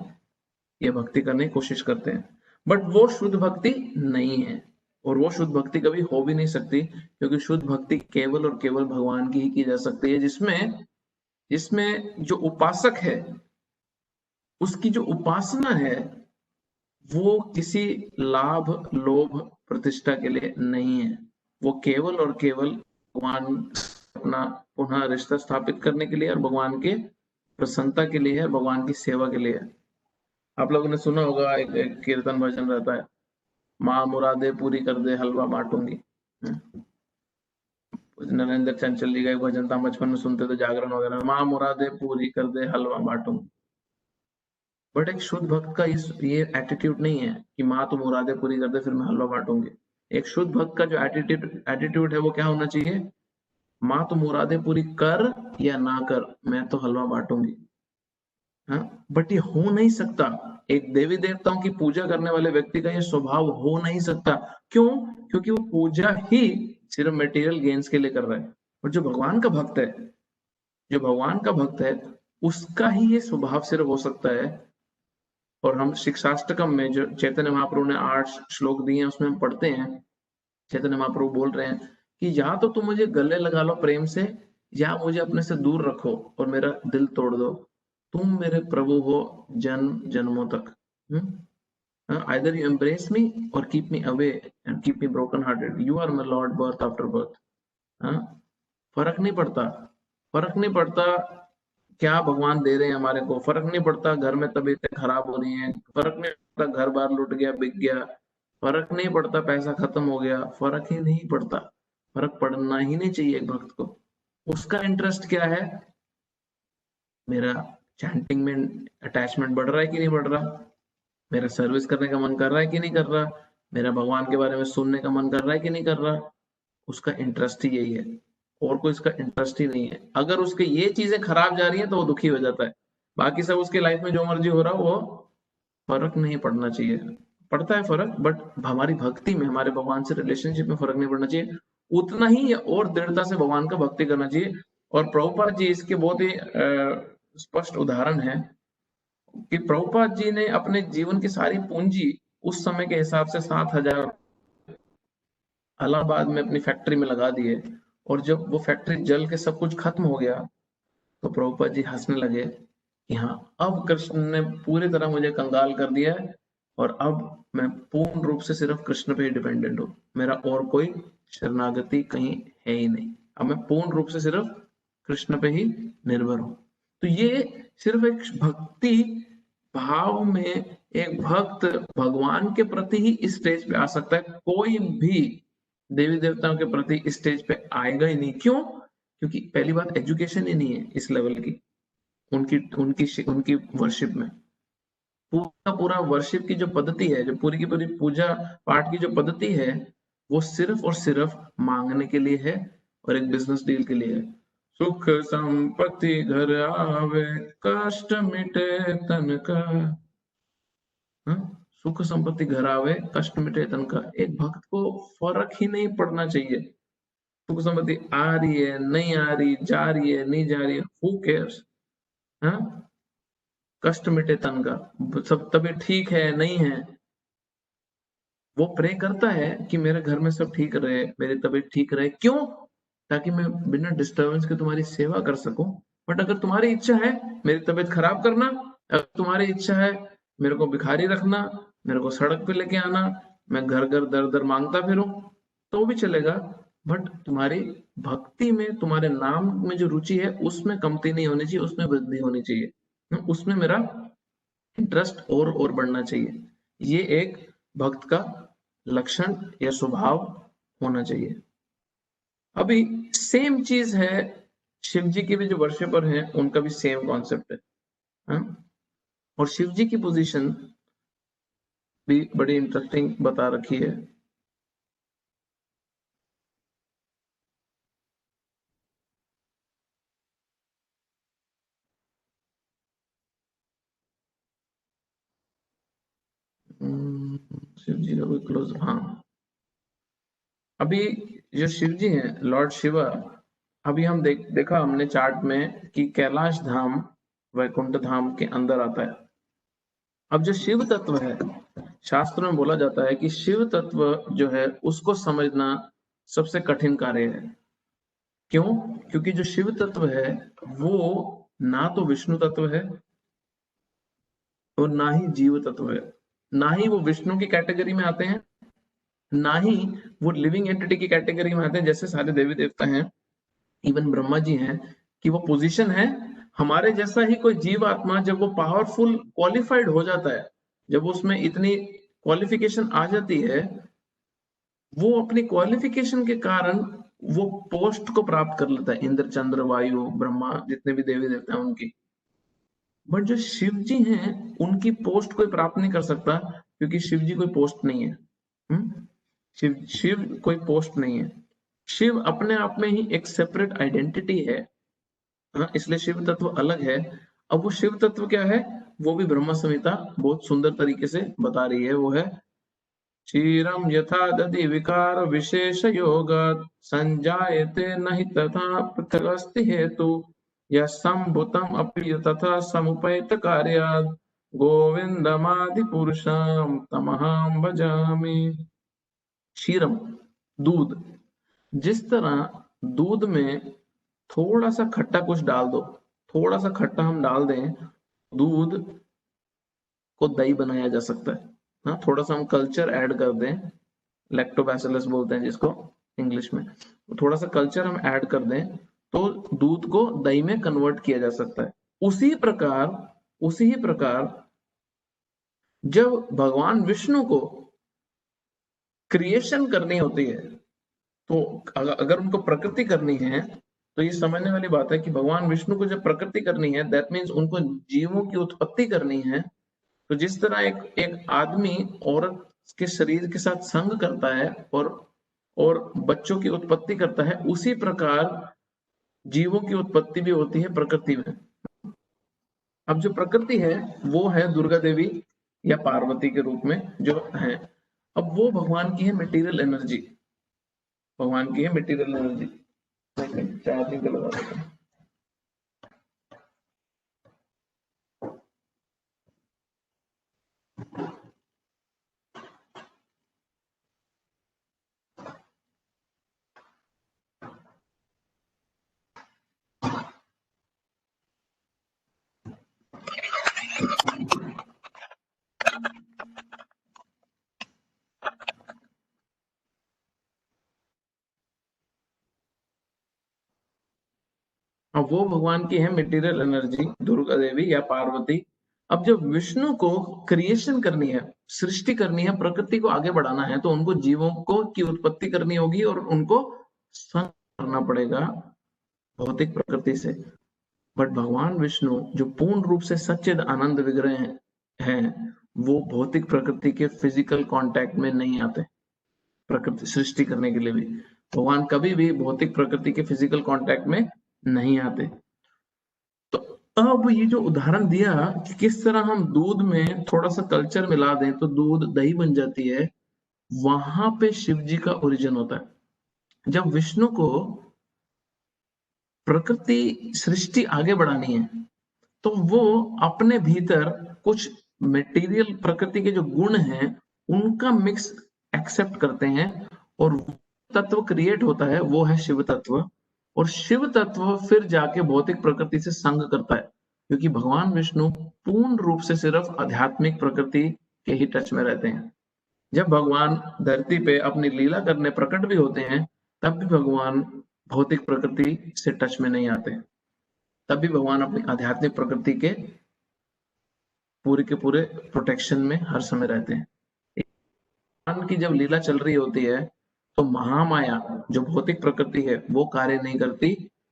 ये भक्ति करने की कोशिश करते हैं, बट वो शुद्ध भक्ति नहीं है, और वो शुद्ध भक्ति कभी हो भी नहीं सकती, क्योंकि शुद्ध भक्ति केवल और केवल भगवान की ही की जा सकती है, जिसमें जो उपासक है उसकी जो उपासना है वो किसी लाभ लोभ प्रतिष्ठा के लिए नहीं है, वो केवल और केवल भगवान अपना पुनः रिश्ता स्थापित करने के लिए और भगवान के प्रसन्नता के लिए है, भगवान की सेवा के लिए है। आप लोगों ने सुना होगा एक कीर्तन भजन रहता है, माँ मुरादे पूरी कर दे हलवा बांटूंगी। नरेंद्र चंचल जी का एक भजन था, बचपन में सुनते थे जागरण वगैरह, माँ मुरादे पूरी कर दे हलवा बांटूंगी। बट एक शुद्ध भक्त का ये एटीट्यूड नहीं है कि माँ तो मुरादे पूरी कर दे फिर मैं हलवा बांटूंगी। एक शुद्ध भक्त का जो एटीट्यूड है वो क्या होना चाहिए? माँ तो मुरादे पूरी कर या ना कर, मैं तो हलवा बांटूंगी। हाँ, बट ये हो नहीं सकता, एक देवी देवताओं की पूजा करने वाले व्यक्ति का ये स्वभाव हो नहीं सकता। क्यों? क्योंकि वो पूजा ही सिर्फ मटेरियल गेन्स के लिए कर रहा है। और जो भगवान का भक्त है, जो भगवान का भक्त है, उसका ही ये स्वभाव सिर्फ हो सकता है। और हम शिक्षाष्टकम में जो चैतन्य महाप्रभु ने 8 श्लोक दिए हैं उसमें हम पढ़ते हैं, चैतन्य महाप्रभु बोल रहे हैं कि या तो तुम मुझे गले लगा लो प्रेम से, या मुझे अपने से दूर रखो और मेरा दिल तोड़ दो, तुम मेरे प्रभु हो जन्म जन्मों तक। Either you embrace me or keep me away and keep me broken hearted. You are my Lord birth after birth. फर्क नहीं पड़ता, फर्क नहीं पड़ता क्या भगवान दे रहे हैं हमारे को, फर्क नहीं पड़ता घर में तबीयतें खराब हो रही हैं, फर्क नहीं पड़ता घर बार लुट गया बिक गया, फर्क नहीं पड़ता पैसा खत्म हो गया, फर्क ही नहीं पड़ता, फर्क पड़ना ही नहीं चाहिए एक भक्त को। उसका इंटरेस्ट क्या है? मेरा चैंटिंग में अटैचमेंट बढ़ रहा है कि नहीं बढ़ रहा, मेरा सर्विस करने का मन कर रहा है कि नहीं कर रहा, मेरा भगवान के बारे में सुनने का मन कर रहा है कि नहीं कर रहा, उसका इंटरेस्ट ही यही है। और कोई इसका इंटरेस्ट ही नहीं है। अगर उसके ये चीजें खराब जा रही हैं तो वो दुखी हो जाता है, बाकी सब उसकी लाइफ में जो मर्जी हो रहा हो वो फर्क नहीं पड़ना चाहिए। पड़ता है फर्क, बट हमारी भक्ति में, हमारे भगवान से रिलेशनशिप में फर्क नहीं पड़ना चाहिए। उतना ही या और दृढ़ता से भगवान का भक्ति करना चाहिए। और प्रभुपाद जी इसके बहुत ही स्पष्ट उदाहरण है कि प्रभुपाद जी ने अपने जीवन की सारी पूंजी उस समय के हिसाब से 7,000 इलाहाबाद में अपनी फैक्ट्री में लगा दिए, और जब वो फैक्ट्री जल के सब कुछ खत्म हो गया तो प्रभुपाद जी हंसने लगे कि हाँ, अब कृष्ण ने पूरी तरह मुझे कंगाल कर दिया है और अब मैं पूर्ण रूप से सिर्फ कृष्ण पे ही डिपेंडेंट हूँ, मेरा और कोई शरणागति कहीं है ही नहीं, अब मैं पूर्ण रूप से सिर्फ कृष्ण पे ही निर्भर हूँ। तो ये सिर्फ एक भक्ति भाव में एक भक्त भगवान के प्रति ही इस स्टेज पे आ सकता है, कोई भी देवी देवताओं के प्रति इस स्टेज पे आएगा ही नहीं। क्यों? क्योंकि पहली बात एजुकेशन ही नहीं है इस लेवल की उनकी उनकी उनकी वर्शिप में। पूरा वर्शिप की जो पद्धति है, जो पूरी की पूरी पूजा पाठ की जो पद्धति है, वो सिर्फ और सिर्फ मांगने के लिए है और एक बिजनेस डील के लिए है। सुख संपत्ति घर आवे, कष्ट मिटे तन का। सुख संपत्ति घर आवे, कष्ट मिटे तन का। एक भक्त को फर्क ही नहीं पड़ना चाहिए, सुख संपत्ति आ रही है नहीं आ रही, जा रही है नहीं जा रही है, हु केयर्स। कष्ट मिटे तन का, सब तबीयत ठीक है नहीं है, वो प्रे करता है कि मेरे घर में सब ठीक रहे, मेरी तबीयत ठीक रहे। क्यों? ताकि मैं बिना डिस्टरबेंस के तुम्हारी सेवा कर सकूं। बट अगर तुम्हारी इच्छा है मेरी तबीयत खराब करना, अगर तुम्हारी इच्छा है मेरे को भिखारी रखना, मेरे को सड़क पे लेके आना, मैं घर घर दर दर मांगता फिरूं, तो भी चलेगा। बट तुम्हारी भक्ति में, तुम्हारे नाम में जो रुचि है उसमें कमती नहीं होनी चाहिए, उसमें वृद्धि होनी चाहिए, उसमें मेरा इंटरेस्ट और बढ़ना चाहिए। ये एक भक्त का लक्षण या स्वभाव होना चाहिए। अभी सेम चीज है, शिव जी के भी जो वर्शिपर हैं उनका भी सेम कॉन्सेप्ट है। और शिव जी की पोजीशन भी बड़ी इंटरेस्टिंग बता रखी है। शिव जी का कोई क्लोज, हाँ, अभी जो शिव जी हैं, लॉर्ड शिवा, अभी हम देखा हमने चार्ट में कि कैलाश धाम वैकुंठ धाम के अंदर आता है। अब जो शिव तत्व है, शास्त्र में बोला जाता है कि शिव तत्व जो है उसको समझना सबसे कठिन कार्य है। क्यों? क्योंकि जो शिव तत्व है वो ना तो विष्णु तत्व है और ना ही जीव तत्व है, ना ही वो विष्णु की कैटेगरी में आते हैं, ना ही वो लिविंग एंटिटी की कैटेगरी में आते हैं जैसे सारे देवी देवता हैं, इवन ब्रह्मा जी हैं, कि वो पोजीशन है हमारे जैसा ही कोई जीव आत्मा। जब वो पावरफुल क्वालिफाइड हो जाता है, जब उसमें इतनी क्वालिफिकेशन आ जाती है, वो अपनी क्वालिफिकेशन के कारण वो पोस्ट को प्राप्त कर लेता है, इंद्र चंद्र वायु ब्रह्मा जितने भी देवी देवता हैं उनकी। बट जो शिव जी हैं उनकी पोस्ट कोई प्राप्त नहीं कर सकता, क्योंकि शिव जी कोई पोस्ट नहीं है। शिव कोई पोस्ट नहीं है, शिव अपने आप में ही एक सेपरेट आइडेंटिटी है। इसलिए शिव तत्व अलग है। अब वो शिव तत्व क्या है, वो भी ब्रह्म संहिता बहुत सुंदर तरीके से बता रही है। वो है क्षीरम यथा दधि विकार विशेष योग संजायते नहीं तथा पृथगस्ति हेतु या संभुतम अपि तथा समुपैत कार्यात् गोविंदमादि पुरुषम तमहम भजामि। क्षीरम, दूध, जिस तरह दूध में थोड़ा सा खट्टा कुछ डाल दो, थोड़ा सा खट्टा हम डाल दें, दूध को दही बनाया जा सकता है। हाँ, थोड़ा सा हम कल्चर ऐड कर दें, लैक्टोबैसिलस बोलते हैं जिसको इंग्लिश में, थोड़ा सा कल्चर हम ऐड कर दें तो दूध को दही में कन्वर्ट किया जा सकता है। उसी प्रकार जब भगवान विष्णु को क्रिएशन करनी होती है, तो अगर उनको प्रकृति करनी है, तो ये समझने वाली बात है कि भगवान विष्णु को जब प्रकृति करनी है, दैट मीन्स उनको जीवों की उत्पत्ति करनी है। तो जिस तरह एक आदमी औरत के शरीर के साथ संग करता है और बच्चों की उत्पत्ति करता है, उसी प्रकार जीवों की उत्पत्ति भी होती है प्रकृति में। अब जो प्रकृति है वो है दुर्गा देवी या पार्वती के रूप में जो है। अब वो भगवान की है मटेरियल एनर्जी, भगवान की है मटेरियल एनर्जी। चार्जिंग का लगा देता हूं। अब वो भगवान की है मटेरियल एनर्जी दुर्गा देवी या पार्वती। अब जब विष्णु को क्रिएशन करनी है, सृष्टि करनी है, प्रकृति को आगे बढ़ाना है, तो उनको जीवों को की उत्पत्ति करनी होगी और उनको संग करना पड़ेगा भौतिक प्रकृति से। बट भगवान विष्णु जो पूर्ण रूप से सच्चिद आनंद विग्रह हैं, वो भौतिक प्रकृति के फिजिकल कांटेक्ट में नहीं आते। प्रकृति सृष्टि करने के लिए भी भगवान कभी भी भौतिक प्रकृति के फिजिकल कांटेक्ट में नहीं आते। तो अब ये जो उदाहरण दिया कि किस तरह हम दूध में थोड़ा सा कल्चर मिला दें तो दूध दही बन जाती है, वहां पे शिव जी का ओरिजिन होता है। जब विष्णु को प्रकृति सृष्टि आगे बढ़ानी है तो वो अपने भीतर कुछ मटेरियल प्रकृति के जो गुण हैं उनका मिक्स एक्सेप्ट करते हैं और तत्व क्रिएट होता है, वो है शिव तत्व। और शिव तत्व फिर जाके भौतिक प्रकृति से संग करता है, क्योंकि भगवान विष्णु पूर्ण रूप से सिर्फ आध्यात्मिक प्रकृति के ही टच में रहते हैं। जब भगवान धरती पे अपनी लीला करने प्रकट भी होते हैं तब भी भगवान भौतिक प्रकृति से टच में नहीं आते, तब भी भगवान अपनी आध्यात्मिक प्रकृति के पूरे प्रोटेक्शन में हर समय रहते हैं। भगवान की जब लीला चल रही होती है तो महामाया जो भौतिक प्रकृति है वो कार्य नहीं करती,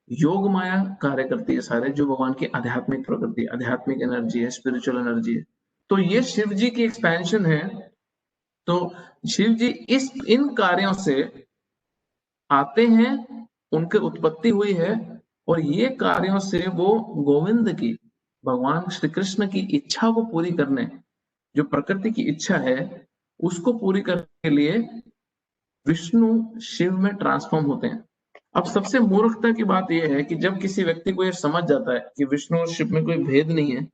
योग माया कार्य करती है सारे, जो भगवान की आध्यात्मिक प्रकृति, आध्यात्मिक एनर्जी है, स्पिरिचुअल एनर्जी है। तो ये शिव जी की एक्सपेंशन है। तो शिव जी इन कार्यों से आते हैं, उनकी उत्पत्ति हुई है और ये कार्यों से वो गोविंद की, भगवान श्री कृष्ण की इच्छा को पूरी करने, जो प्रकृति की इच्छा है उसको पूरी करने के लिए विष्णु शिव में ट्रांसफॉर्म होते हैं। अब सबसे मूर्खता की बात यह है कि जब किसी व्यक्ति को यह समझ जाता है कि विष्णु और शिव में कोई भेद नहीं है,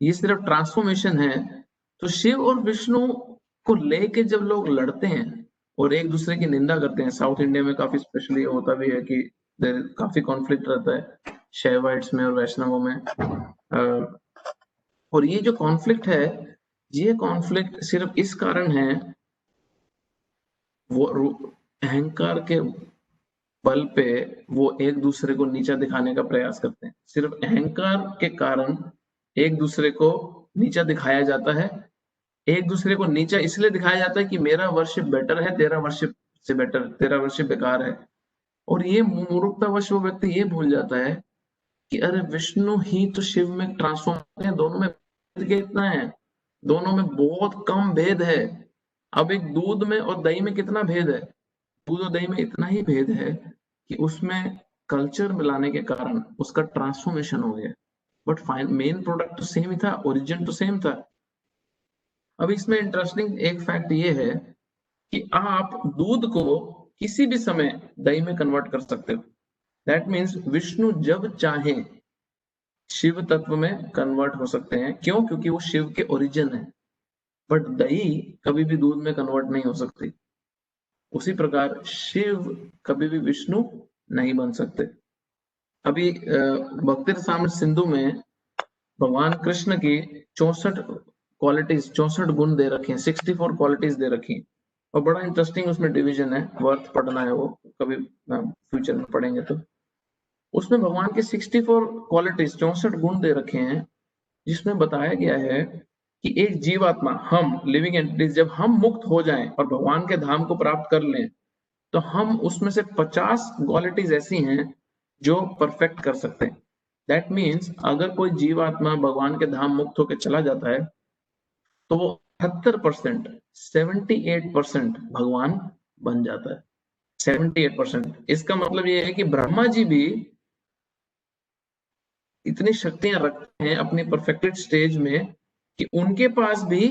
ये सिर्फ ट्रांसफॉर्मेशन है, तो शिव और विष्णु को लेके जब लोग लड़ते हैं और एक दूसरे की निंदा करते हैं, साउथ इंडिया में काफी स्पेशली होता भी है कि काफी कॉन्फ्लिक्ट रहता है शैवाइट्स में और वैष्णवों में। और ये जो कॉन्फ्लिक्ट है, ये कॉन्फ्लिक्ट सिर्फ इस कारण है, वो अहंकार के बल पे वो एक दूसरे को नीचा दिखाने का प्रयास करते हैं। सिर्फ अहंकार के कारण एक दूसरे को नीचा दिखाया जाता है। एक दूसरे को नीचा इसलिए दिखाया जाता है कि मेरा वर्शिप बेटर है, तेरा वर्शिप से बेटर, तेरा वर्शिप बेकार है। और ये मूर्खतावश वो व्यक्ति ये भूल जाता है कि अरे विष्णु ही तो शिव में ट्रांसफॉर्म होते हैं, दोनों में भेद कितना है, दोनों में बहुत कम भेद है। अब एक दूध में और दही में कितना भेद है, दूध और दही में इतना ही भेद है कि उसमें कल्चर मिलाने के कारण उसका ट्रांसफॉर्मेशन हो गया, बट मेन प्रोडक्ट तो सेम ही था, ओरिजिन तो सेम था। अब इसमें इंटरेस्टिंग एक फैक्ट ये है कि आप दूध को किसी भी समय दही में कन्वर्ट कर सकते हो। दैट मीन्स विष्णु जब चाहे शिव तत्व में कन्वर्ट हो सकते हैं। क्यों? क्योंकि वो शिव के ओरिजिन है। बट दही कभी भी दूध में कन्वर्ट नहीं हो सकती। उसी प्रकार शिव कभी भी विष्णु नहीं बन सकते। अभी भक्ति रसामृत सिंधु में भगवान कृष्ण की 64 क्वालिटीज, 64 गुण दे रखे हैं, 64 क्वालिटीज दे रखी हैं। और बड़ा इंटरेस्टिंग उसमें डिवीजन है, वर्थ पढ़ना है, वो कभी फ्यूचर में पढ़ेंगे तो। उसमें भगवान के 64 क्वालिटीज, 64 गुण दे रखे हैं, जिसमें बताया गया है कि एक जीवात्मा, हम लिविंग एंटिटीज, जब हम मुक्त हो जाएं और भगवान के धाम को प्राप्त कर लें तो हम उसमें से 50 क्वालिटीज ऐसी हैं जो परफेक्ट कर सकते हैं। दैट मीन्स अगर कोई जीवात्मा भगवान के धाम मुक्त होकर चला जाता है तो वो 78%, 78% भगवान बन जाता है। 78%। इसका मतलब ये है कि ब्रह्मा जी भी इतनी शक्तियां रखते हैं अपनी परफेक्टेड स्टेज में कि उनके पास भी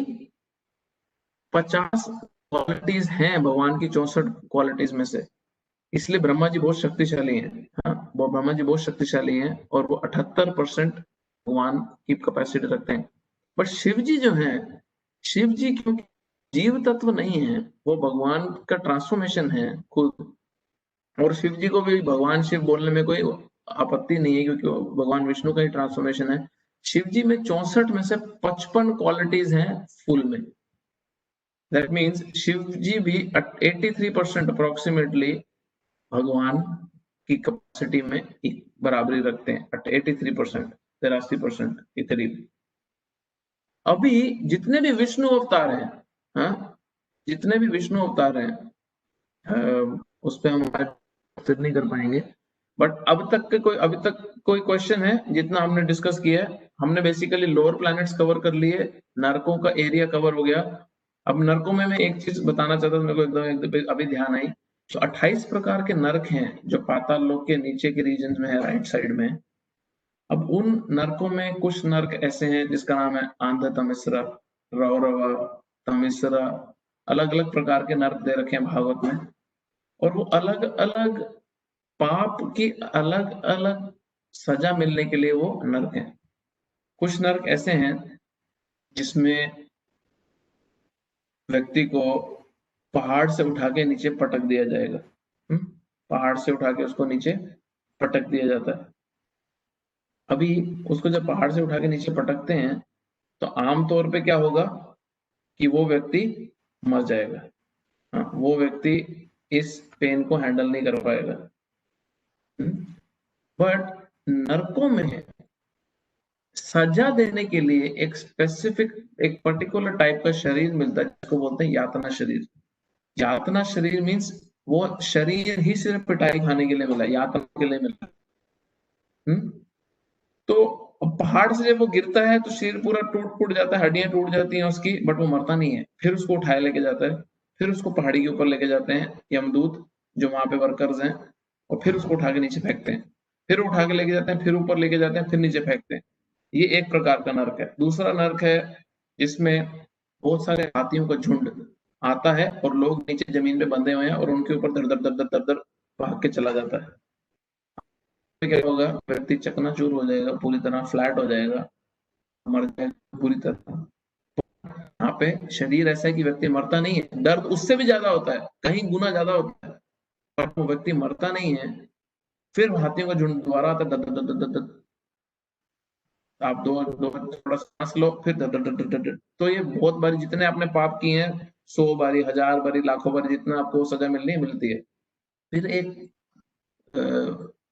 50 क्वालिटीज हैं भगवान की 64 क्वालिटीज में से। इसलिए ब्रह्मा जी बहुत शक्तिशाली हैं। हाँ, वो ब्रह्मा जी बहुत शक्तिशाली हैं और वो 78% भगवान की कैपेसिटी रखते हैं। बट शिव जी जो है, शिव जी क्योंकि जीव तत्व नहीं है, वो भगवान का ट्रांसफॉर्मेशन है खुद। और शिव जी को भी भगवान शिव बोलने में कोई आपत्ति नहीं है क्योंकि भगवान विष्णु का ही ट्रांसफॉर्मेशन है। शिव जी में 64 में से 55 क्वालिटीज हैं फुल में। दैट मीन्स शिव जी भी 83% अप्रोक्सीमेटली भगवान की कैपेसिटी में बराबरी रखते हैं। 83%, 83% के करीब। अभी जितने भी विष्णु अवतार हैं, हाँ, जितने भी विष्णु अवतार हैं, उस पर हम फिर नहीं कर पाएंगे। बट अभी तक कोई क्वेश्चन है? जितना हमने डिस्कस किया है, हमने बेसिकली लोअर प्लैनेट्स कवर कर लिए, नरकों का एरिया कवर हो गया। अब नरकों में मैं एक चीज बताना चाहता हूँ, मेरे को एकदम अभी ध्यान आई। तो 28 प्रकार के नरक हैं जो पाताल लोक के नीचे के रीजन में है, राइट साइड में। अब उन नरकों में कुछ नरक ऐसे हैं जिसका नाम है आंध तमिश्रा, रौरवा, तमिश्रा, अलग अलग प्रकार के नरक दे रखे हैं भागवत में। और वो अलग अलग पाप की अलग अलग सजा मिलने के लिए वो नरक हैं। कुछ नरक ऐसे हैं जिसमें व्यक्ति को पहाड़ से उठा के नीचे पटक दिया जाएगा। पहाड़ से उठा के उसको नीचे पटक दिया जाता है। अभी उसको जब पहाड़ से उठा के नीचे पटकते हैं तो आमतौर पे क्या होगा कि वो व्यक्ति मर जाएगा। हाँ, वो व्यक्ति इस पेन को हैंडल नहीं कर पाएगा। बट नरकों में सजा देने के लिए एक स्पेसिफिक, एक पर्टिकुलर टाइप का शरीर मिलता है जिसको बोलते हैं यातना शरीर। यातना शरीर मीन्स वो शरीर ही सिर्फ पिटाई खाने के लिए मिला, यातना के लिए मिला। तो पहाड़ से जब वो गिरता है तो शरीर पूरा टूट फूट जाता है, हड्डियां टूट जाती हैं उसकी, बट वो मरता नहीं है। फिर उसको उठाए लेके जाता है, फिर उसको पहाड़ी के ऊपर लेके जाते हैं यमदूत जो वहां पे वर्कर्स हैं, और फिर उसको उठा के नीचे फेंकते हैं। फिर उठा के लेके जाते हैं, फिर ऊपर लेके जाते हैं, फिर नीचे फेंकते हैं। ये एक प्रकार का नर्क है। दूसरा नर्क है जिसमें बहुत सारे हाथियों का झुंड आता है और लोग नीचे जमीन पे बंधे हुए हैं और उनके ऊपर दर दर दर दर दर दर भाग के चला जाता है। क्या होगा, व्यक्ति चकनाचूर हो जाएगा, पूरी तरह फ्लैट हो जाएगा, मर जाएगा पूरी तरह। यहाँ पे शरीर ऐसा है कि व्यक्ति मरता नहीं है, दर्द उससे भी ज्यादा होता है, कहीं गुना ज्यादा होता है, पर वो व्यक्ति मरता नहीं है। फिर हाथियों का झुंड दोबारा आता है, आप दो दो थोड़ा सांस लो, फिर तो ये बहुत बारी जितने आपने पाप किए हैं, 100 बारी, 1000 बारी, लाखों बारी, जितना आपको सजा मिलनी है मिलती है। फिर एक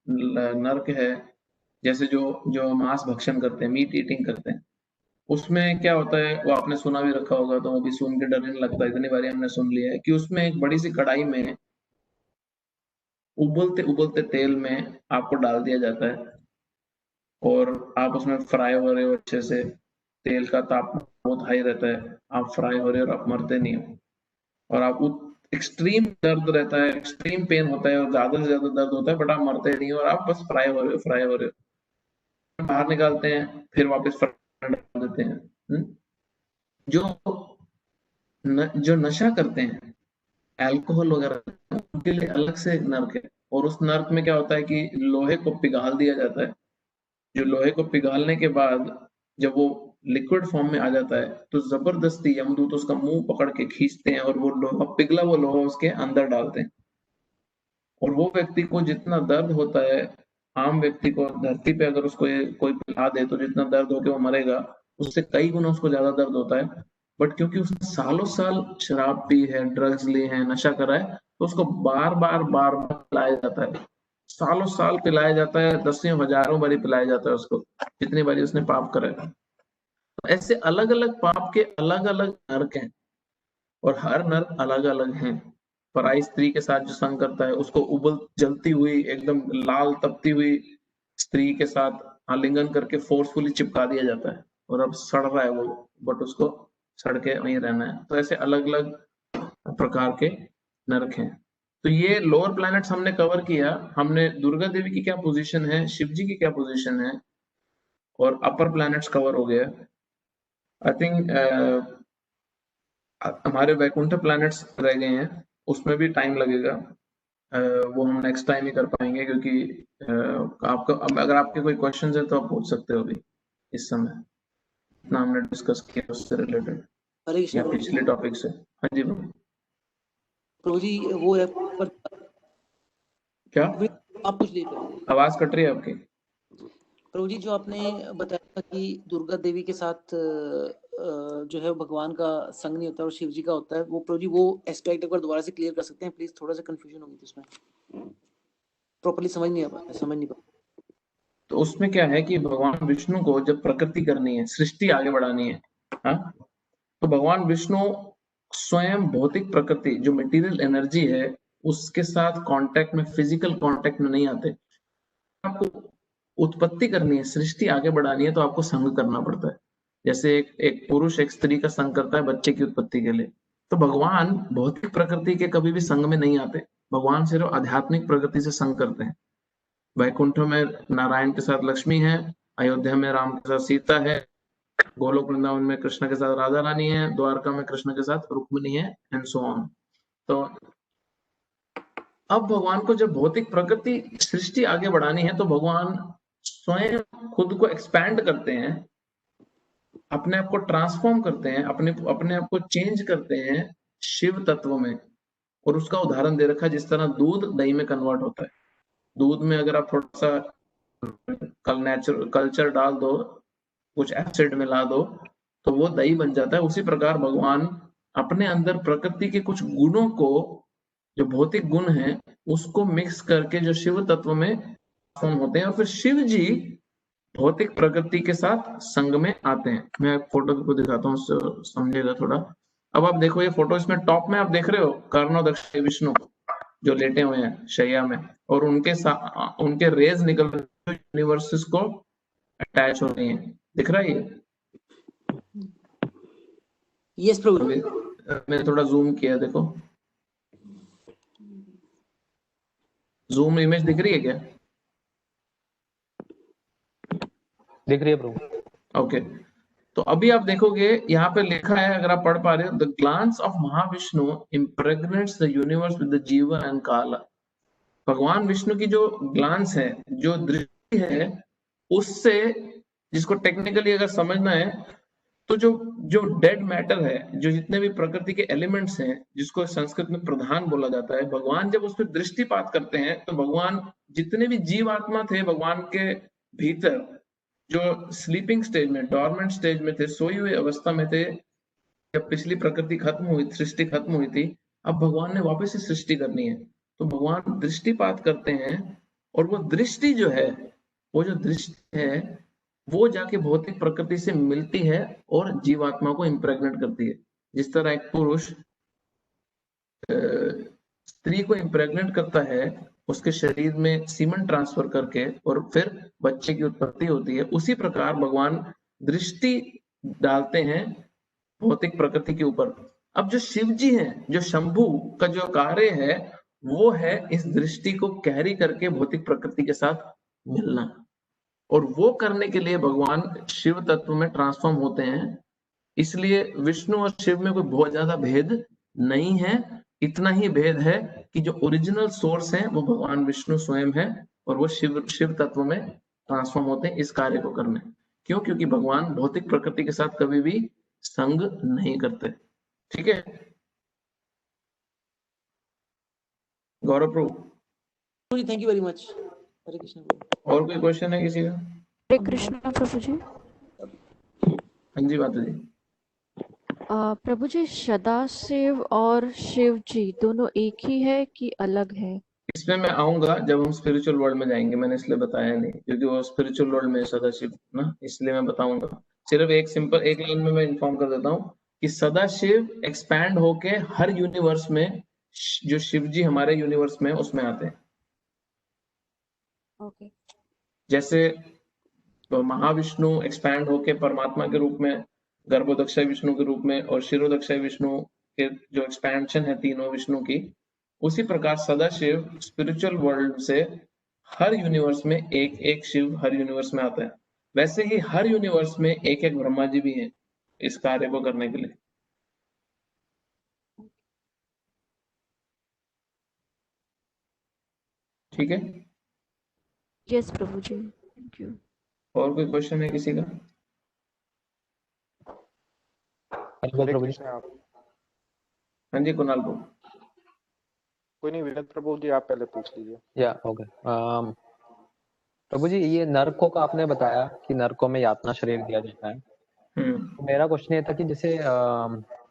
नर्क है, जैसे जो जो मांस भक्षण करते हैं, मीट ईटिंग करते हैं, उसमें क्या होता है वो आपने सुना भी रखा होगा, तो वो भी सुन के डर नहीं लगता, इतनी बारी हमने सुन लिया है कि उसमें एक बड़ी सी कढ़ाई में उबलते उबलते तेल में आपको डाल दिया जाता है और आप उसमें फ्राई हो रहे हो अच्छे से, तेल का तापमान बहुत हाई रहता है, आप फ्राई हो रहे हो और आप मरते नहीं हो, और आप एक्सट्रीम दर्द रहता है, एक्सट्रीम पेन होता है और ज्यादा से ज्यादा दर्द होता है, बट आप मरते नहीं हो और आप बस फ्राई हो रहे हो, फ्राई हो रहे हो। बाहर निकालते हैं, फिर वापस फ्राई डाल देते हैं। जो नशा करते हैं, अल्कोहल वगैरह, उनके लिए अलग से एक नर्क है। और उस नर्क में क्या होता है कि लोहे को पिघाल दिया जाता है। जो लोहे को पिघालने के बाद जब वो लिक्विड फॉर्म में आ जाता है तो जबरदस्ती यमदूत उसका मुंह पकड़ के खींचते हैं और वो लोहा पिघला, वो लोहा उसके अंदर डालते हैं। और वो व्यक्ति को जितना दर्द होता है, आम व्यक्ति को धरती पे अगर उसको कोई पिला दे तो जितना दर्द होके वो मरेगा, उससे कई गुना उसको ज्यादा दर्द होता है। बट क्योंकि उसने सालों साल शराब पी है, ड्रग्स लिए हैं, नशा करा है, तो उसको बार बार बार बार पिलाया जाता है। सालों साल पिलाया जाता है, दसियों हजारों बारी पिलाया जाता है उसको, जितनी बारी उसने पाप करा है। तो ऐसे अलग अलग पाप के अलग अलग नर्क हैं और हर नर्क अलग अलग हैं। पराई स्त्री के साथ जो संग करता है उसको उबल जलती हुई, एकदम लाल तपती हुई स्त्री के साथ आलिंगन करके फोर्सफुली चिपका दिया जाता है और अब सड़ रहा है वो, बट उसको सड़ के वहीं रहना है। तो ऐसे अलग अलग प्रकार के नरक हैं। तो ये लोअर प्लैनेट्स हमने कवर किया। हमने दुर्गा देवी की क्या पोजीशन है, शिव जी की क्या पोजीशन है, और अपर प्लैनेट्स कवर हो गया। आई थिंक हमारे वैकुंठ प्लैनेट्स रह गए हैं, उसमें भी टाइम लगेगा। वो हम नेक्स्ट टाइम ही कर पाएंगे, क्योंकि आपका अगर आपके कोई क्वेश्चंस है तो आप पूछ सकते हो अभी इस समय, इतना हमने डिस्कस किया उससे रिलेटेड हरे या कृष्ण पिछले टॉपिक से। हाँ जी बाबू। प्रभु जी, वो है पर क्या आप कुछ ले पहले। आवाज कट रही है आपकी? प्रभु जी, जो आपने बताया था कि दुर्गा देवी के साथ जो है वो भगवान का संग नहीं होता और शिव जी का होता है, वो प्रभु जी वो एस्पेक्ट एक बार दोबारा से क्लियर कर सकते हैं प्लीज? थोड़ा सा कंफ्यूजन हो गई थी उसमें, प्रॉपर्ली समझ नहीं पा। तो उसमें क्या है कि भगवान विष्णु को जब प्रकृति करनी है, सृष्टि आगे बढ़ानी है, हाँ, तो भगवान विष्णु स्वयं भौतिक प्रकृति जो मटेरियल एनर्जी है उसके साथ कांटेक्ट में, फिजिकल कांटेक्ट में नहीं आते। आपको उत्पत्ति करनी है, सृष्टि आगे बढ़ानी है, तो आपको संग करना पड़ता है। जैसे एक पुरुष एक स्त्री का संग करता है बच्चे की उत्पत्ति के लिए, तो भगवान भौतिक प्रकृति के कभी भी संग में नहीं आते। भगवान सिर्फ आध्यात्मिक प्रकृति से संग करते हैं। वैकुंठ में नारायण के साथ लक्ष्मी है, अयोध्या में राम के साथ सीता है, गोलोक वृंदावन में कृष्ण के साथ राधा रानी है, द्वारका में कृष्ण के साथ रुक्मिणी है, एंड सो ऑन। तो अब भगवान को जब भौतिक प्रकृति सृष्टि आगे बढ़ानी है तो भगवान स्वयं खुद को एक्सपैंड करते हैं, अपने आप को ट्रांसफॉर्म करते हैं, अपने आप को चेंज करते हैं शिव तत्व में। और उसका उदाहरण दे रखा है, जिस तरह दूध दही में कन्वर्ट होता है। दूध में अगर आप थोड़ा सा कल्चर डाल दो, कुछ एसिड मिला दो, तो वो दही बन जाता है। उसी प्रकार भगवान अपने अंदर प्रकृति के कुछ गुणों को, जो भौतिक गुण हैं, उसको मिक्स करके जो शिव तत्व में फॉर्म होते हैं, और फिर शिव जी भौतिक प्रकृति के साथ संग में आते हैं। मैं फोटो को दिखाता हूँ, समझेगा थोड़ा। अब आप देखो ये फोटो, इसमें टॉप में आप देख रहे हो कर्णो दक्ष विष्णु जो लेटे हुए हैं शैया में, और उनके रेज निकल रहे यूनिवर्सेस को अटैच हो रही हैं। दिख रहा है ये? यस प्रभु। मैंने थोड़ा जूम किया, देखो जूम इमेज दिख रही है क्या? दिख रही है प्रभु। ओके, तो अभी आप देखोगे यहाँ पे लिखा है, अगर आप पढ़ पा रहे हो, the glance of Mahavishnu impregnates the universe with the jiva and kala. भगवान विष्णु की जो ग्लांस है, जो दृष्टि है, उससे, जिसको टेक्निकली अगर समझना है, तो जो जो डेड मैटर है, जो जितने भी प्रकृति के एलिमेंट्स हैं, जिसको संस्कृत में प्रधान बोला जाता है, भगवान जब उस पर दृष्टिपात करते हैं तो भगवान जितने भी जीवात्मा थे भगवान के भीतर, जो स्लीपिंग स्टेज में, डॉर्मेंट स्टेज में थे, सोई हुई अवस्था में थे, जब पिछली प्रकृति खत्म हुई, सृष्टि खत्म हुई थी, अब भगवान ने वापस से सृष्टि करनी है, तो भगवान दृष्टिपात करते हैं, और वो दृष्टि जो है, वो जो दृष्टि है, वो जाके भौतिक प्रकृति से मिलती है और जीवात्मा को इम्प्रेग्नेट करती है। जिस तरह एक पुरुष स्त्री को इम्प्रेग्नेट करता है, उसके शरीर में सीमन ट्रांसफर करके, और फिर बच्चे की उत्पत्ति होती है, उसी प्रकार भगवान दृष्टि डालते हैं भौतिक प्रकृति के ऊपर। अब जो शिव जी हैं, जो शंभु का जो कार्य है, वो है इस दृष्टि को कैरी करके भौतिक प्रकृति के साथ मिलना, और वो करने के लिए भगवान शिव तत्व में ट्रांसफॉर्म होते हैं। इसलिए विष्णु और शिव में कोई बहुत ज्यादा भेद नहीं है, इतना ही भेद है कि जो ओरिजिनल सोर्स है वो भगवान विष्णु स्वयं है, और वो शिव तत्व में ट्रांसफॉर्म होते हैं इस कार्य को करने। क्यों? क्योंकि भगवान भौतिक प्रकृति के साथ कभी भी संग नहीं करते। ठीक है Gaurav Prabhu? Thank you very much. Hare Krishna. और कोई क्वेश्चन है किसी का? हरे कृष्ण प्रभु जी। हाँ जी माता जी। प्रभु जी, सदाशिव और शिव जी दोनों एक ही है कि अलग है? इसमें मैं आऊंगा जब हम स्पिरिचुअल वर्ल्ड में जाएंगे, मैंने इसलिए बताया नहीं, क्योंकि वो स्पिरिचुअल वर्ल्ड में सदाशिव ना, इसलिए मैं बताऊंगा। सिर्फ एक सिंपल एक लाइन में मैं इन्फॉर्म कर देता हूँ कि सदाशिव एक्सपैंड होके हर यूनिवर्स में, जो शिव जी हमारे यूनिवर्स में उसमें आते हैं। ओके। जैसे तो महाविष्णु एक्सपैंड होके परमात्मा के रूप में, गर्भोदक्षय विष्णु के रूप में, और शिरोदक्षय विष्णु के जो एक्सपेंशन है तीनों विष्णु की, उसी प्रकार सदाशिव स्पिरिचुअल वर्ल्ड से हर यूनिवर्स में एक एक शिव हर यूनिवर्स में आता है, वैसे ही हर यूनिवर्स में एक एक ब्रह्मा जी भी हैं इस कार्य को करने के लिए। ठीक है, यस प्रभु जी, थैंक यू। और कोई क्वेश्चन है किसी का? प्रभु जी। हाँ जी कुणाल को। कोई नहीं, विनोद प्रभु जी आप पहले पूछ लीजिए। या ओके। प्रभु जी, ये नरकों का आपने बताया कि नरकों में यातना शरीर दिया जाता है। तो मेरा क्वेश्चन ये था कि जैसे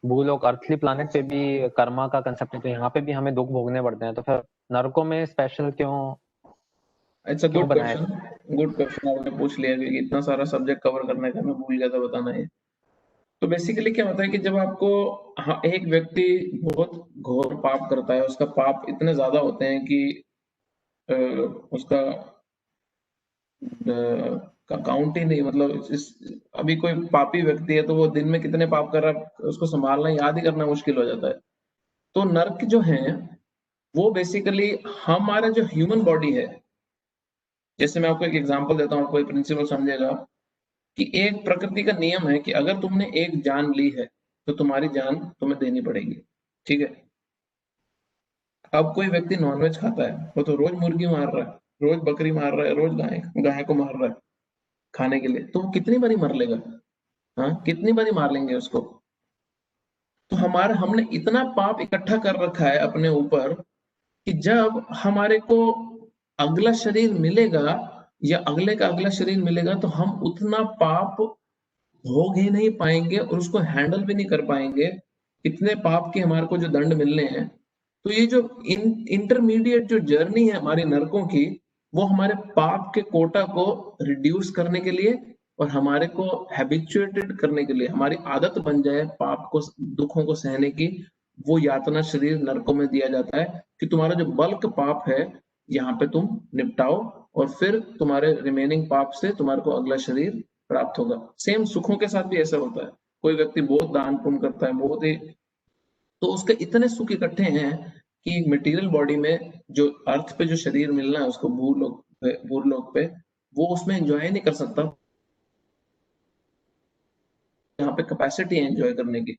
भूलोक अर्थली प्लैनेट पे भी कर्मा का कंसेप्ट है, तो यहाँ पे भी हमें दुख भोगने पड़ते हैं, तो फिर नरकों में स्पेशल क्यों? अच्छा, गुड क्वेश्चन, गुड क्वेश्चन आपने पूछ लिया, क्योंकि इतना सारा सब्जेक्ट कवर करने का मैं भूल गया था बताना है। तो बेसिकली क्या होता है कि जब आपको एक व्यक्ति बहुत घोर पाप करता है, उसका पाप इतने ज्यादा होते हैं कि उसका काउंट ही नहीं, मतलब अभी कोई पापी व्यक्ति है तो वो दिन में कितने पाप कर रहा है उसको संभालना, याद ही करना मुश्किल हो जाता है। तो नर्क जो है वो बेसिकली हमारा जो ह्यूमन बॉडी है, जैसे मैं आपको एक एग्जांपल देता हूँ, आपको प्रिंसिपल समझेगा कि एक प्रकृति का नियम है कि अगर तुमने एक जान ली है तो तुम्हारी जान तुम्हें देनी पड़ेगी। ठीक है, अब कोई व्यक्ति नॉनवेज खाता है, वो तो रोज मुर्गी मार रहा है, रोज बकरी मार रहा है, रोज गाय को मार रहा है खाने के लिए, तो वो कितनी बारी मर लेगा? हाँ, कितनी बारी मार लेंगे उसको? तो हमने इतना पाप इकट्ठा कर रखा है अपने ऊपर कि जब हमारे को अगला शरीर मिलेगा या अगले का अगला शरीर मिलेगा तो हम उतना पाप भोग ही नहीं पाएंगे और उसको हैंडल भी नहीं कर पाएंगे, इतने पाप के हमारे को जो दंड मिलने हैं। तो ये जो इंटरमीडिएट जो जर्नी है हमारी नरकों की, वो हमारे पाप के कोटा को रिड्यूस करने के लिए और हमारे को हैबिचुएटेड करने के लिए, हमारी आदत बन जाए पाप को, दुखों को सहने की, वो यातना शरीर नरकों में दिया जाता है कि तुम्हारा जो बल्क पाप है यहाँ पे तुम निपटाओ और फिर तुम्हारे रिमेनिंग पाप से तुम्हारे को अगला शरीर प्राप्त होगा। सेम सुखों के साथ भी ऐसा होता है, कोई व्यक्ति बहुत दान पुण्य करता है, बहुत ही, तो उसके इतने सुख इकट्ठे हैं कि मटेरियल बॉडी में जो अर्थ पे जो शरीर मिलना है उसको भूलोक पे वो उसमें एंजॉय नहीं कर सकता। यहाँ पे कैपेसिटी है एंजॉय करने की।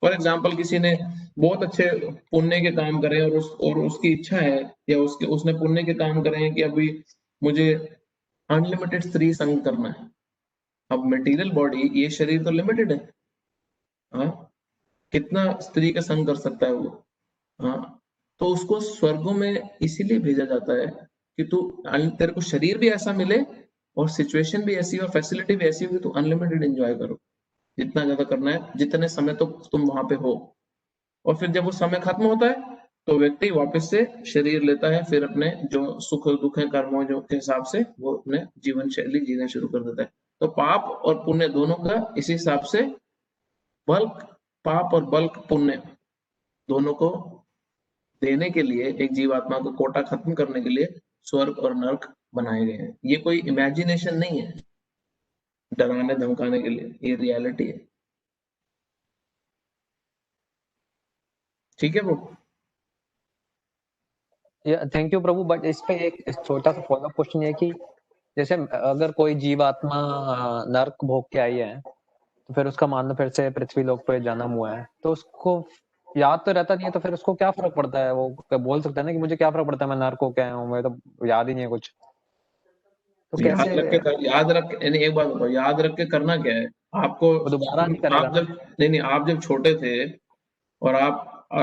फॉर एग्जाम्पल किसी ने बहुत अच्छे पुण्य के काम करे और उसकी इच्छा है या उसने पुण्य के काम करे हैं कि अभी मुझे अनलिमिटेड स्त्री संग करना है। अब मटेरियल बॉडी, ये शरीर तो लिमिटेड है, हाँ, कितना स्त्री का संग कर सकता है वो? हाँ, तो उसको स्वर्गों में इसीलिए भेजा जाता है कि तेरे को शरीर भी ऐसा मिले और सिचुएशन भी ऐसी और फैसिलिटी भी ऐसी हो कि तू अनलिमिटेड एंजॉय करो, जितना ज्यादा करना है, जितने समय तो तुम वहां पे हो। और फिर जब वो समय खत्म होता है तो व्यक्ति वापस से शरीर लेता है, फिर अपने जो सुख दुख है कर्मों जो के हिसाब से वो अपने जीवन शैली जीना शुरू कर देता है। तो पाप और पुण्य दोनों का इसी हिसाब से बल्क पाप और बल्क पुण्य दोनों को देने के लिए, एक जीवात्मा को कोटा खत्म करने के लिए स्वर्ग और नर्क बनाए गए हैं। ये कोई इमेजिनेशन नहीं है डराने धमकाने के लिए, ये रियलिटी है। ठीक है वो? Thank you Prabhu. बट इस पे एक छोटा सा फॉलोअप क्वेश्चन है कि जैसे अगर कोई जीवात्मा नर्क भोग के आई है तो फिर उसका मान लो फिर से पृथ्वी लोक पे जन्म हुआ है, तो उसको याद तो रहता नहीं है, तो फिर उसको क्या फर्क पड़ता है? वो बोल सकता है ना कि मुझे क्या फर्क पड़ता है, मैं नर्क को क्या हूँ, मुझे तो याद ही नहीं है कुछ। तो कैसे याद रख यानी एक बात बताओ, याद रख के करना क्या है आपको? दोबारा नहीं करेगा आप जब नहीं आप जब छोटे थे और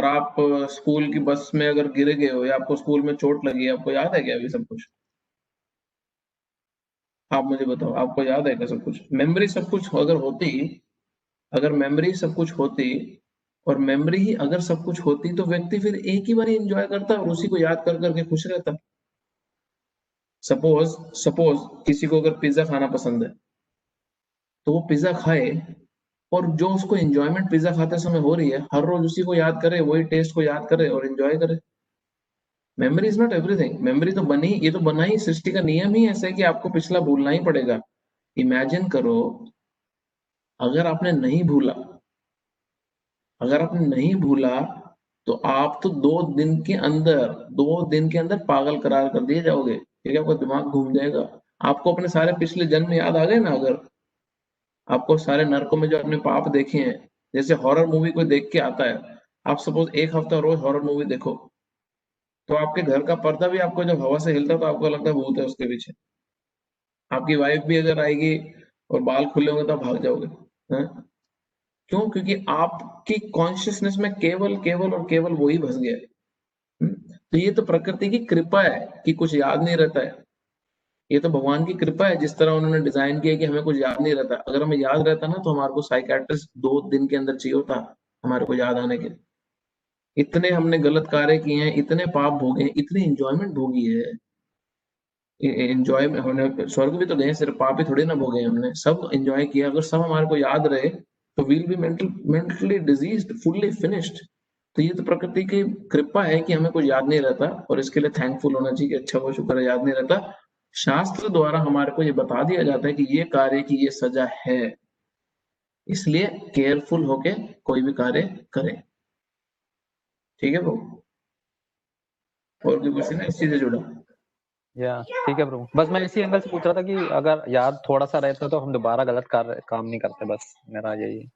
आप स्कूल की बस में अगर गिर गए हो या आपको स्कूल में चोट लगी है, आपको याद है क्या अभी सब कुछ? आप मुझे बताओ, आपको याद है क्या सब कुछ? मेमोरी सब कुछ अगर मेमोरी सब कुछ होती और मेमोरी ही अगर सब कुछ होती तो व्यक्ति फिर एक ही बार एंजॉय करता और उसी को याद कर करके खुश रहता। सपोज किसी को अगर पिज्जा खाना पसंद है तो वो पिज्जा खाए और जो उसको एंजॉयमेंट पिज्जा खाते समय हो रही है हर रोज उसी को याद करे, वही टेस्ट को याद करे और एंजॉय करे। Memory is not everything. Memory तो ये तो बना ही, सृष्टि का नियम ही ऐसा है कि आपको पिछला भूलना ही पड़ेगा। इमेजिन करो अगर आपने नहीं भूला तो आप तो 2 दिन के अंदर पागल करार कर दिए जाओगे, क्योंकि आपका दिमाग घूम जाएगा। आपको अपने सारे पिछले जन्म याद आ गए ना, अगर आपको सारे नरकों में जो आपने पाप देखे हैं, जैसे हॉरर मूवी कोई देख के आता है, आप सपोज 1 हफ्ता रोज हॉरर मूवी देखो, तो आपके घर का पर्दा भी आपको जब हवा से हिलता है तो आपको लगता है भूत है उसके पीछे। आपकी वाइफ भी अगर आएगी और बाल खुले होंगे तो आप भाग जाओगे। हैं? क्यों? क्योंकि आपकी कॉन्शियसनेस में केवल केवल और केवल वही बस गया है। तो ये तो प्रकृति की कृपा है कि कुछ याद नहीं रहता है। ये तो भगवान की कृपा है, जिस तरह उन्होंने डिजाइन किया कि हमें कुछ याद नहीं रहता। अगर हमें याद रहता ना तो हमारे को साइकेट्रिस्ट 2 दिन के अंदर चाहिए होता हमारे को याद आने के। इतने हमने गलत कार्य किए हैं, इतने पाप भोगे हैं, इतनी इंजॉयमेंट भोगी है। एंजॉय में हमने स्वर्ग भी तो गए, सिर्फ पाप ही थोड़ी ना भोगे, हमने सब एंजॉय किया। अगर सब हमारे को याद रहे तो will be mentally diseased, fully finished. तो ये तो प्रकृति की कृपा है कि हमें कुछ याद नहीं रहता, और इसके लिए थैंकफुल होना चाहिए कि अच्छा वो शुक्र है याद नहीं रहता। शास्त्र द्वारा हमारे को ये बता दिया जाता है कि ये कार्य की ये सजा है, इसलिए केयरफुल होके कोई भी कार्य करें। ठीक है ब्रो? और भी कुछ ना इस चीज से जुड़ा? या ठीक है ब्रो, बस मैं इसी एंगल से पूछ रहा था कि अगर याद थोड़ा सा रहता तो हम दोबारा गलत काम नहीं करते, बस मेरा यही है।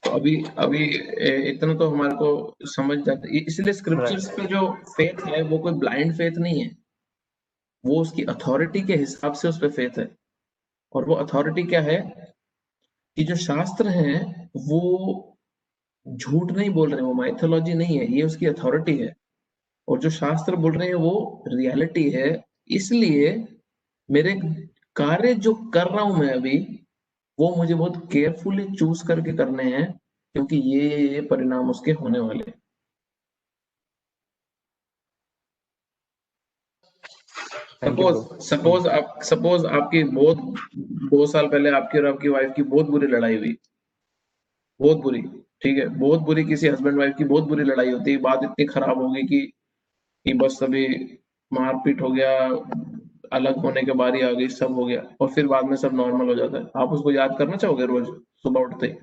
तो अभी अभी इतना तो हमारे को समझ जाते, इसलिए स्क्रिप्चर्स पे जो फेथ है वो कोई ब्लाइंड फेथ नहीं है, वो उसकी अथॉरिटी के हिसाब से उस पे फेथ है। और वो अथॉरिटी क्या है कि जो शास्त्र हैं वो झूठ नहीं बोल रहे, वो माइथोलॉजी नहीं है, ये उसकी अथॉरिटी है। और जो शास्त्र बोल रहे हैं वो रियलिटी है। इसलिए मेरे कार्य जो कर रहा हूं मैं अभी, वो मुझे बहुत केयरफुली चूज करके करने हैं, क्योंकि ये परिणाम उसके होने वाले हैं। Thank you suppose bro. Suppose आपकी बहुत 2 साल पहले आपकी और आपकी वाइफ की बहुत बुरी लड़ाई हुई, बहुत बुरी। ठीक है, बहुत बुरी, किसी हस्बैंड वाइफ की बहुत बुरी लड़ाई होती है, बात इतनी खराब होगी कि बस अभी मारपीट हो गया, अलग होने के बारी आ गई, सब हो गया, और फिर बाद में सब नॉर्मल हो जाता है। आप उसको याद करना चाहोगे रोज सुबह उठते ही?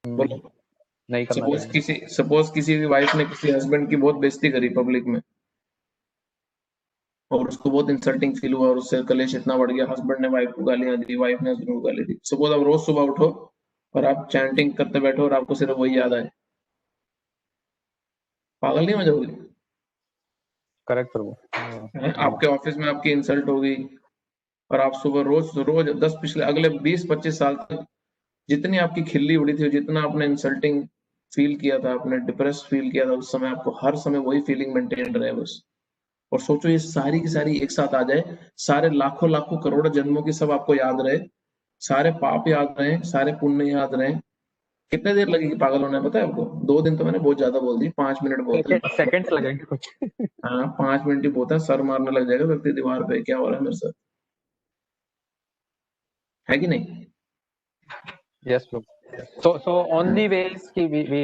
बोलो। नहीं करना चाहिए। सपोज किसी की वाइफ ने किसी हस्बैंड की बहुत बेइज्जती करी पब्लिक में, और उसको बहुत इंसल्टिंग फील हुआ, और उससे कलेश इतना बढ़ गया, हस्बैंड ने वाइफ को गालियां दी, वाइफ ने हस्बैंड को गाली दी। सपोज आप रोज सुबह उठो और आप चैंटिंग करते बैठो और आपको सिर्फ वही याद आए, पागल नहीं हो जाओगे? Correct bro. आपके ऑफिस में आपकी इंसल्ट हो गई, और आप सुबह रोज रोज पिछले अगले 20-25 साल तक जितनी आपकी खिल्ली उड़ी थी, जितना आपने इंसल्टिंग फील किया था, आपने डिप्रेस फील किया था, उस समय आपको हर समय वही फीलिंग मेंटेन रहे बस। और सोचो ये सारी की सारी एक साथ आ जाए, सारे लाखों लाखों करोड़ों जन्मों की सब आपको याद रहे, सारे पाप याद रहे, सारे पुण्य याद रहे, कितने देर लगेगी पागल होने में, पता है आपको? 2 दिन तो मैंने बहुत ज्यादा बोल दी, 5 मिनट बहुत है। सेकंड्स लगेंगे कुछ। हाँ, 5 मिनट ही बहुत है, सर मारने लग जाएगा व्यक्ति दीवार पे, क्या हो रहा है मेरे साथ, है कि नहीं? Yes bro. So only ways कि we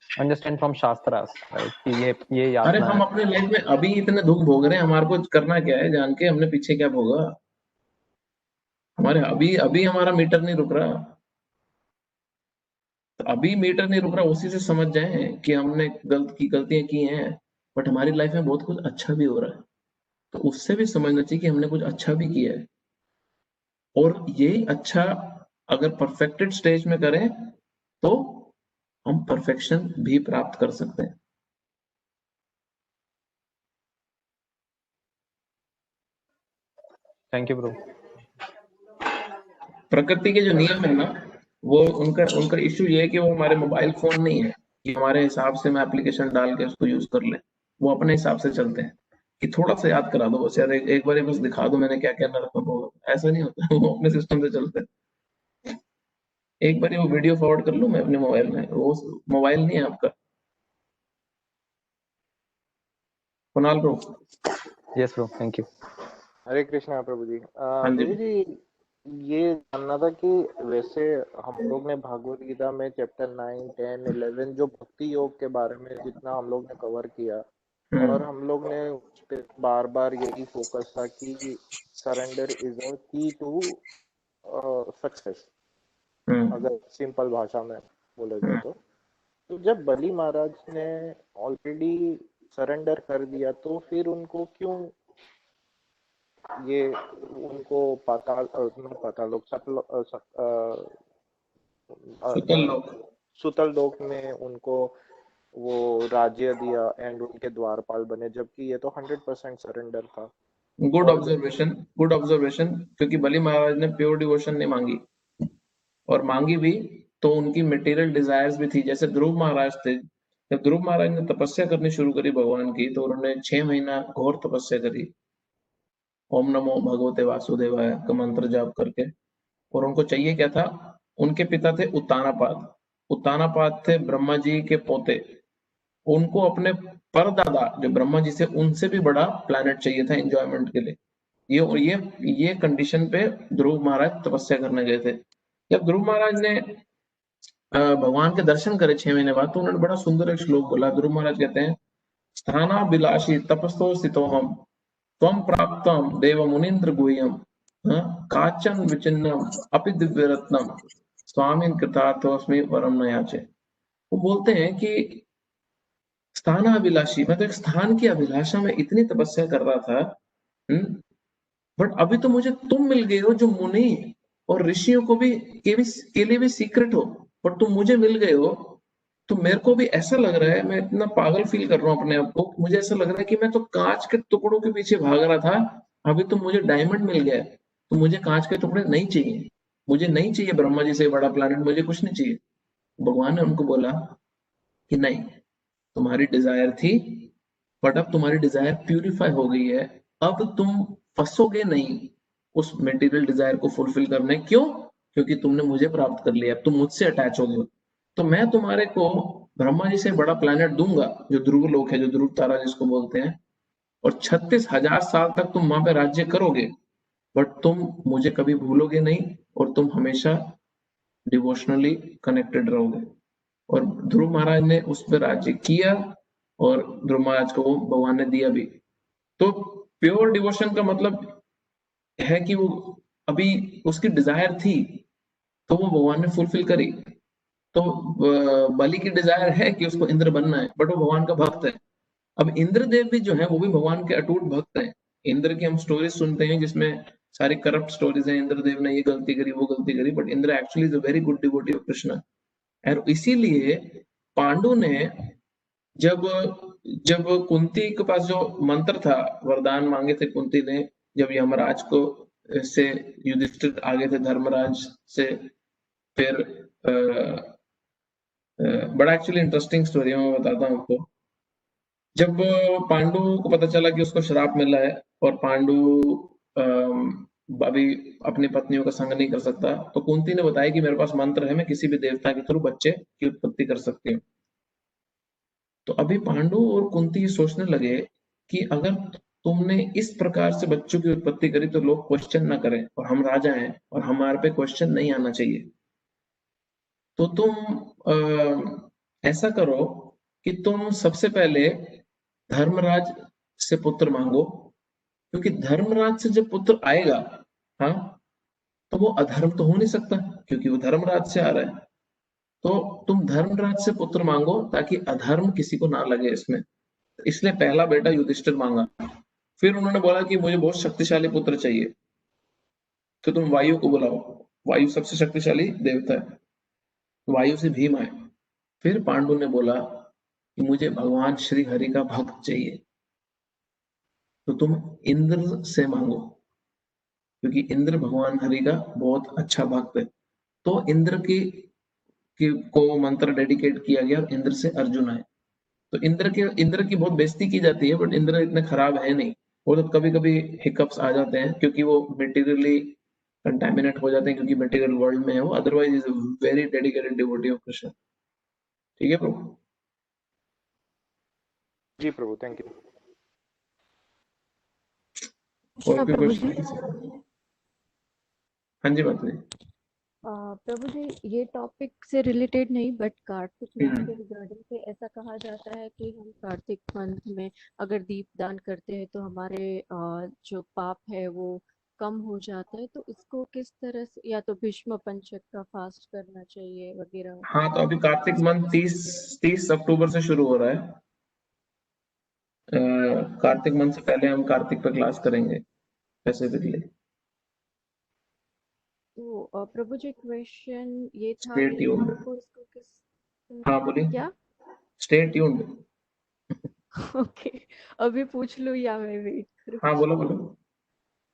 understand from shastras, right? कि ये अरे यातना हम है। अपने लाइफ में अभी इतने दुख भोग रहे हैं, हमारे को करना क्या है जान के, हमने पीछे क्या भोगा? हमारे अभी अभी हमारा मीटर नहीं रुक रहा, तो अभी मीटर नहीं रुक रहा, उसी से समझ जाए कि हमने गलतियां की हैं, बट हमारी लाइफ में बहुत कुछ अच्छा भी हो रहा है, तो उससे भी समझना चाहिए कि हमने कुछ अच्छा भी किया है। और ये अच्छा अगर परफेक्टेड स्टेज में करें तो हम परफेक्शन भी प्राप्त कर सकते हैं। Thank you bro. प्रकृति के जो नियम है ना, वो उनका उनका इश्यू ये है कि वो हमारे मोबाइल फोन नहीं है कि हमारे हिसाब से मैं एप्लीकेशन डाल के उसको यूज कर ले। वो अपने हिसाब से चलते हैं कि थोड़ा सा याद करा दो बस यार, एक बार बस दिखा दो मैंने क्या क्या नरकम होगा, ऐसा नहीं होता। वो अपने सिस्टम से चलते हैं। एक बार वो वीडियो फॉरवर्ड कर लूं मैं अपने मोबाइल में, वो मोबाइल नहीं है आपका। Kunal bro. Yes bro. Thank you. हरे कृष्णा प्रभु जी। हाँ जी। प्रभु जी, ये जानना था कि वैसे हम लोग ने भागवत गीता में चैप्टर 9, 10, 11 जो भक्ति योग के बारे में जितना हम लोग ने कवर किया, और हम लोग ने उस पे बार बार यही फोकस था कि सरेंडर इज अ की टू सक्सेस, अगर सिंपल भाषा में बोले जाए तो। तो जब बलि महाराज ने ऑलरेडी सरेंडर कर दिया तो फिर उनको क्यों ये उनको पाताल पाताल लोक सुतल लोक। सुतल लोक में उनको वो राज्य दिया एंड उनके द्वारपाल बने, जबकि ये तो 100% सरेंडर था। गुड ऑब्जर्वेशन, गुड ऑब्जर्वेशन, क्योंकि बलि महाराज ने प्योर डिवोशन नहीं मांगी, और मांगी भी तो उनकी मटेरियल डिजायर्स भी थी। जैसे ध्रुव महाराज थे, जब ध्रुव महाराज ने तपस्या करनी शुरू करी भगवान की, तो उन्होंने 6 महीना घोर तपस्या करी, ओम नमो भगवते वासुदेवाय का मंत्र जाप करके। और उनको चाहिए क्या था? उनके पिता थे उत्तानापाद, उत्तानापाद थे ब्रह्मा जी के पोते, उनको अपने परदादा जो ब्रह्मा जी से उनसे भी बड़ा प्लैनेट चाहिए था एंजॉयमेंट के लिए। ये कंडीशन पे ध्रुव महाराज तपस्या करने गए थे। जब ध्रुव महाराज ने भगवान के दर्शन करे 6 महीने बाद, तो उन्होंने बड़ा सुंदर एक श्लोक बोला। ध्रुव महाराज कहते हैं, स्थानाभिलाषी तपस्तो स्थितोहम त्वं प्राप्तम देव मुनीन्द्र गुह्यम काचन विचिन्नम अपि दिव्य रत्नम स्वामी कृतार्थोस्मि वरम न याचे। वो बोलते हैं कि स्थानाभिलाषी, मैं तो एक स्थान की अभिलाषा में इतनी तपस्या कर रहा था, बट अभी तो मुझे तुम मिल गए हो जो मुनि और ऋषियों को भी के लिए भी सीक्रेट हो, पर तुम मुझे मिल गए हो। तो मेरे को भी ऐसा लग रहा है, मैं इतना पागल फील कर रहा हूँ अपने आप को, मुझे ऐसा लग रहा है कि मैं तो कांच के टुकड़ों के पीछे भाग रहा था, अभी तो मुझे डायमंड मिल गया, तो मुझे कांच के टुकड़े नहीं चाहिए, मुझे नहीं चाहिए ब्रह्मा जी से बड़ा प्लैनेट, मुझे कुछ नहीं चाहिए। भगवान ने उनको बोला कि नहीं, तुम्हारी डिजायर थी, बट अब तुम्हारी डिजायर प्यूरिफाई हो गई है, अब तुम फंसोगे नहीं उस मेटीरियल डिजायर को फुलफिल करने। क्यों? क्योंकि तुमने मुझे प्राप्त कर लिया, अब तुम मुझसे अटैच हो गए। तो मैं तुम्हारे को ब्रह्मा जी से बड़ा प्लैनेट दूंगा, जो ध्रुव लोक है, जो ध्रुव तारा जिसको बोलते हैं, और 36,000 साल तक तुम वहां पे राज्य करोगे, बट तुम मुझे कभी भूलोगे नहीं, और तुम हमेशा डिवोशनली कनेक्टेड रहोगे। और ध्रुव महाराज ने उस पर राज्य किया, और ध्रुव महाराज को भगवान ने दिया भी। तो प्योर डिवोशन का मतलब है कि वो अभी उसकी डिजायर थी, तो वो भगवान ने फुलफिल करी। तो बलि की डिजायर है कि उसको इंद्र बनना है, बट वो भगवान का भक्त है। अब इंद्रदेव भी जो है वो भी भगवान के अटूट भक्त हैं। इंद्र की हम स्टोरीज सुनते हैं जिसमें सारी करप्ट स्टोरीज हैं, इंद्रदेव ने ये गलती करी, वो गलती करी, but Indra actually is a very good devotee of Krishna. और इसीलिए पांडु ने जब जब कुंती के पास जो मंत्र था, वरदान मांगे थे कुंती ने, जब यमराज को से युधिष्ठिर आगे थे धर्मराज से, फिर बड़ा एक्चुअली इंटरेस्टिंग स्टोरी है, मैं बताता हूँ आपको। जब पांडु को पता चला कि उसको श्राप मिला है, और पांडु अभी अपनी पत्नियों का संग नहीं कर सकता, तो कुंती ने बताया कि मेरे पास मंत्र है, मैं किसी भी देवता के थ्रू बच्चे की उत्पत्ति कर सकती हूँ। तो अभी पांडु और कुंती सोचने लगे कि अगर तुमने इस प्रकार से बच्चों की उत्पत्ति करी तो लोग क्वेश्चन ना करें, और हम राजा हैं और हमारे पे क्वेश्चन नहीं आना चाहिए। तो तुम ऐसा करो कि तुम सबसे पहले धर्मराज से पुत्र मांगो, क्योंकि धर्मराज से जब पुत्र आएगा, हाँ, तो वो अधर्म तो हो नहीं सकता, क्योंकि वो धर्मराज से आ रहा है। तो तुम धर्मराज से पुत्र मांगो ताकि अधर्म किसी को ना लगे इसमें। इसलिए पहला बेटा युधिष्ठिर मांगा। फिर उन्होंने बोला कि मुझे बहुत शक्तिशाली पुत्र चाहिए, तो तुम वायु को बुलाओ, वायु सबसे शक्तिशाली देवता है, वायु से भीम आए। फिर पांडु ने बोला कि मुझे भगवान श्री हरि का भक्त चाहिए, तो तुम इंद्र से मांगो, क्योंकि इंद्र भगवान हरि का बहुत अच्छा भक्त है। तो इंद्र को मंत्र डेडिकेट किया गया, और इंद्र से अर्जुन आए। तो इंद्र की बहुत बेइज्जती की जाती है, बट इंद्र इतने खराब है नहीं। वो तो कभी कभी हिकअप्स आ जाते हैं, क्योंकि वो मेटीरियली कंटेमिनेट हो जाते हैं, क्योंकि मेटीरियल वर्ल्ड में है वो, otherwise is very dedicated devotee of Krishna. ठीक है प्रभु? जी प्रभु, थैंक यू। और कोई प्रभु जी, क्वेश्चन? हाँ जी माता जी। प्रभु जी, ये टॉपिक से रिलेटेड नहीं, बट कार्तिक मंथ के रिगार्डिंग से ऐसा कहा जाता है कि हम कार्तिक मंथ में अगर दीप दान करते हैं तो हमारे जो पाप है वो कम हो जाता है, तो इसको किस तरह से, या तो भीष्म पंचक का फास्ट करना चाहिए वगैरह? हाँ, तो अभी कार्तिक मंथ 30 अक्टूबर से शुरू हो रहा है। कार्तिक मंथ से पहले हम कार्तिक पे क्लास करेंगे स्पेसिफिकली। तो प्रभु जी, क्वेश्चन ये था स्टे कि ट्यून्ड। हमको इसको किस हाँ बोलिए। क्या? Stay tuned. ओके, अभी पूछ लूं या मैं वेट करूं? हाँ बोलो बोलो।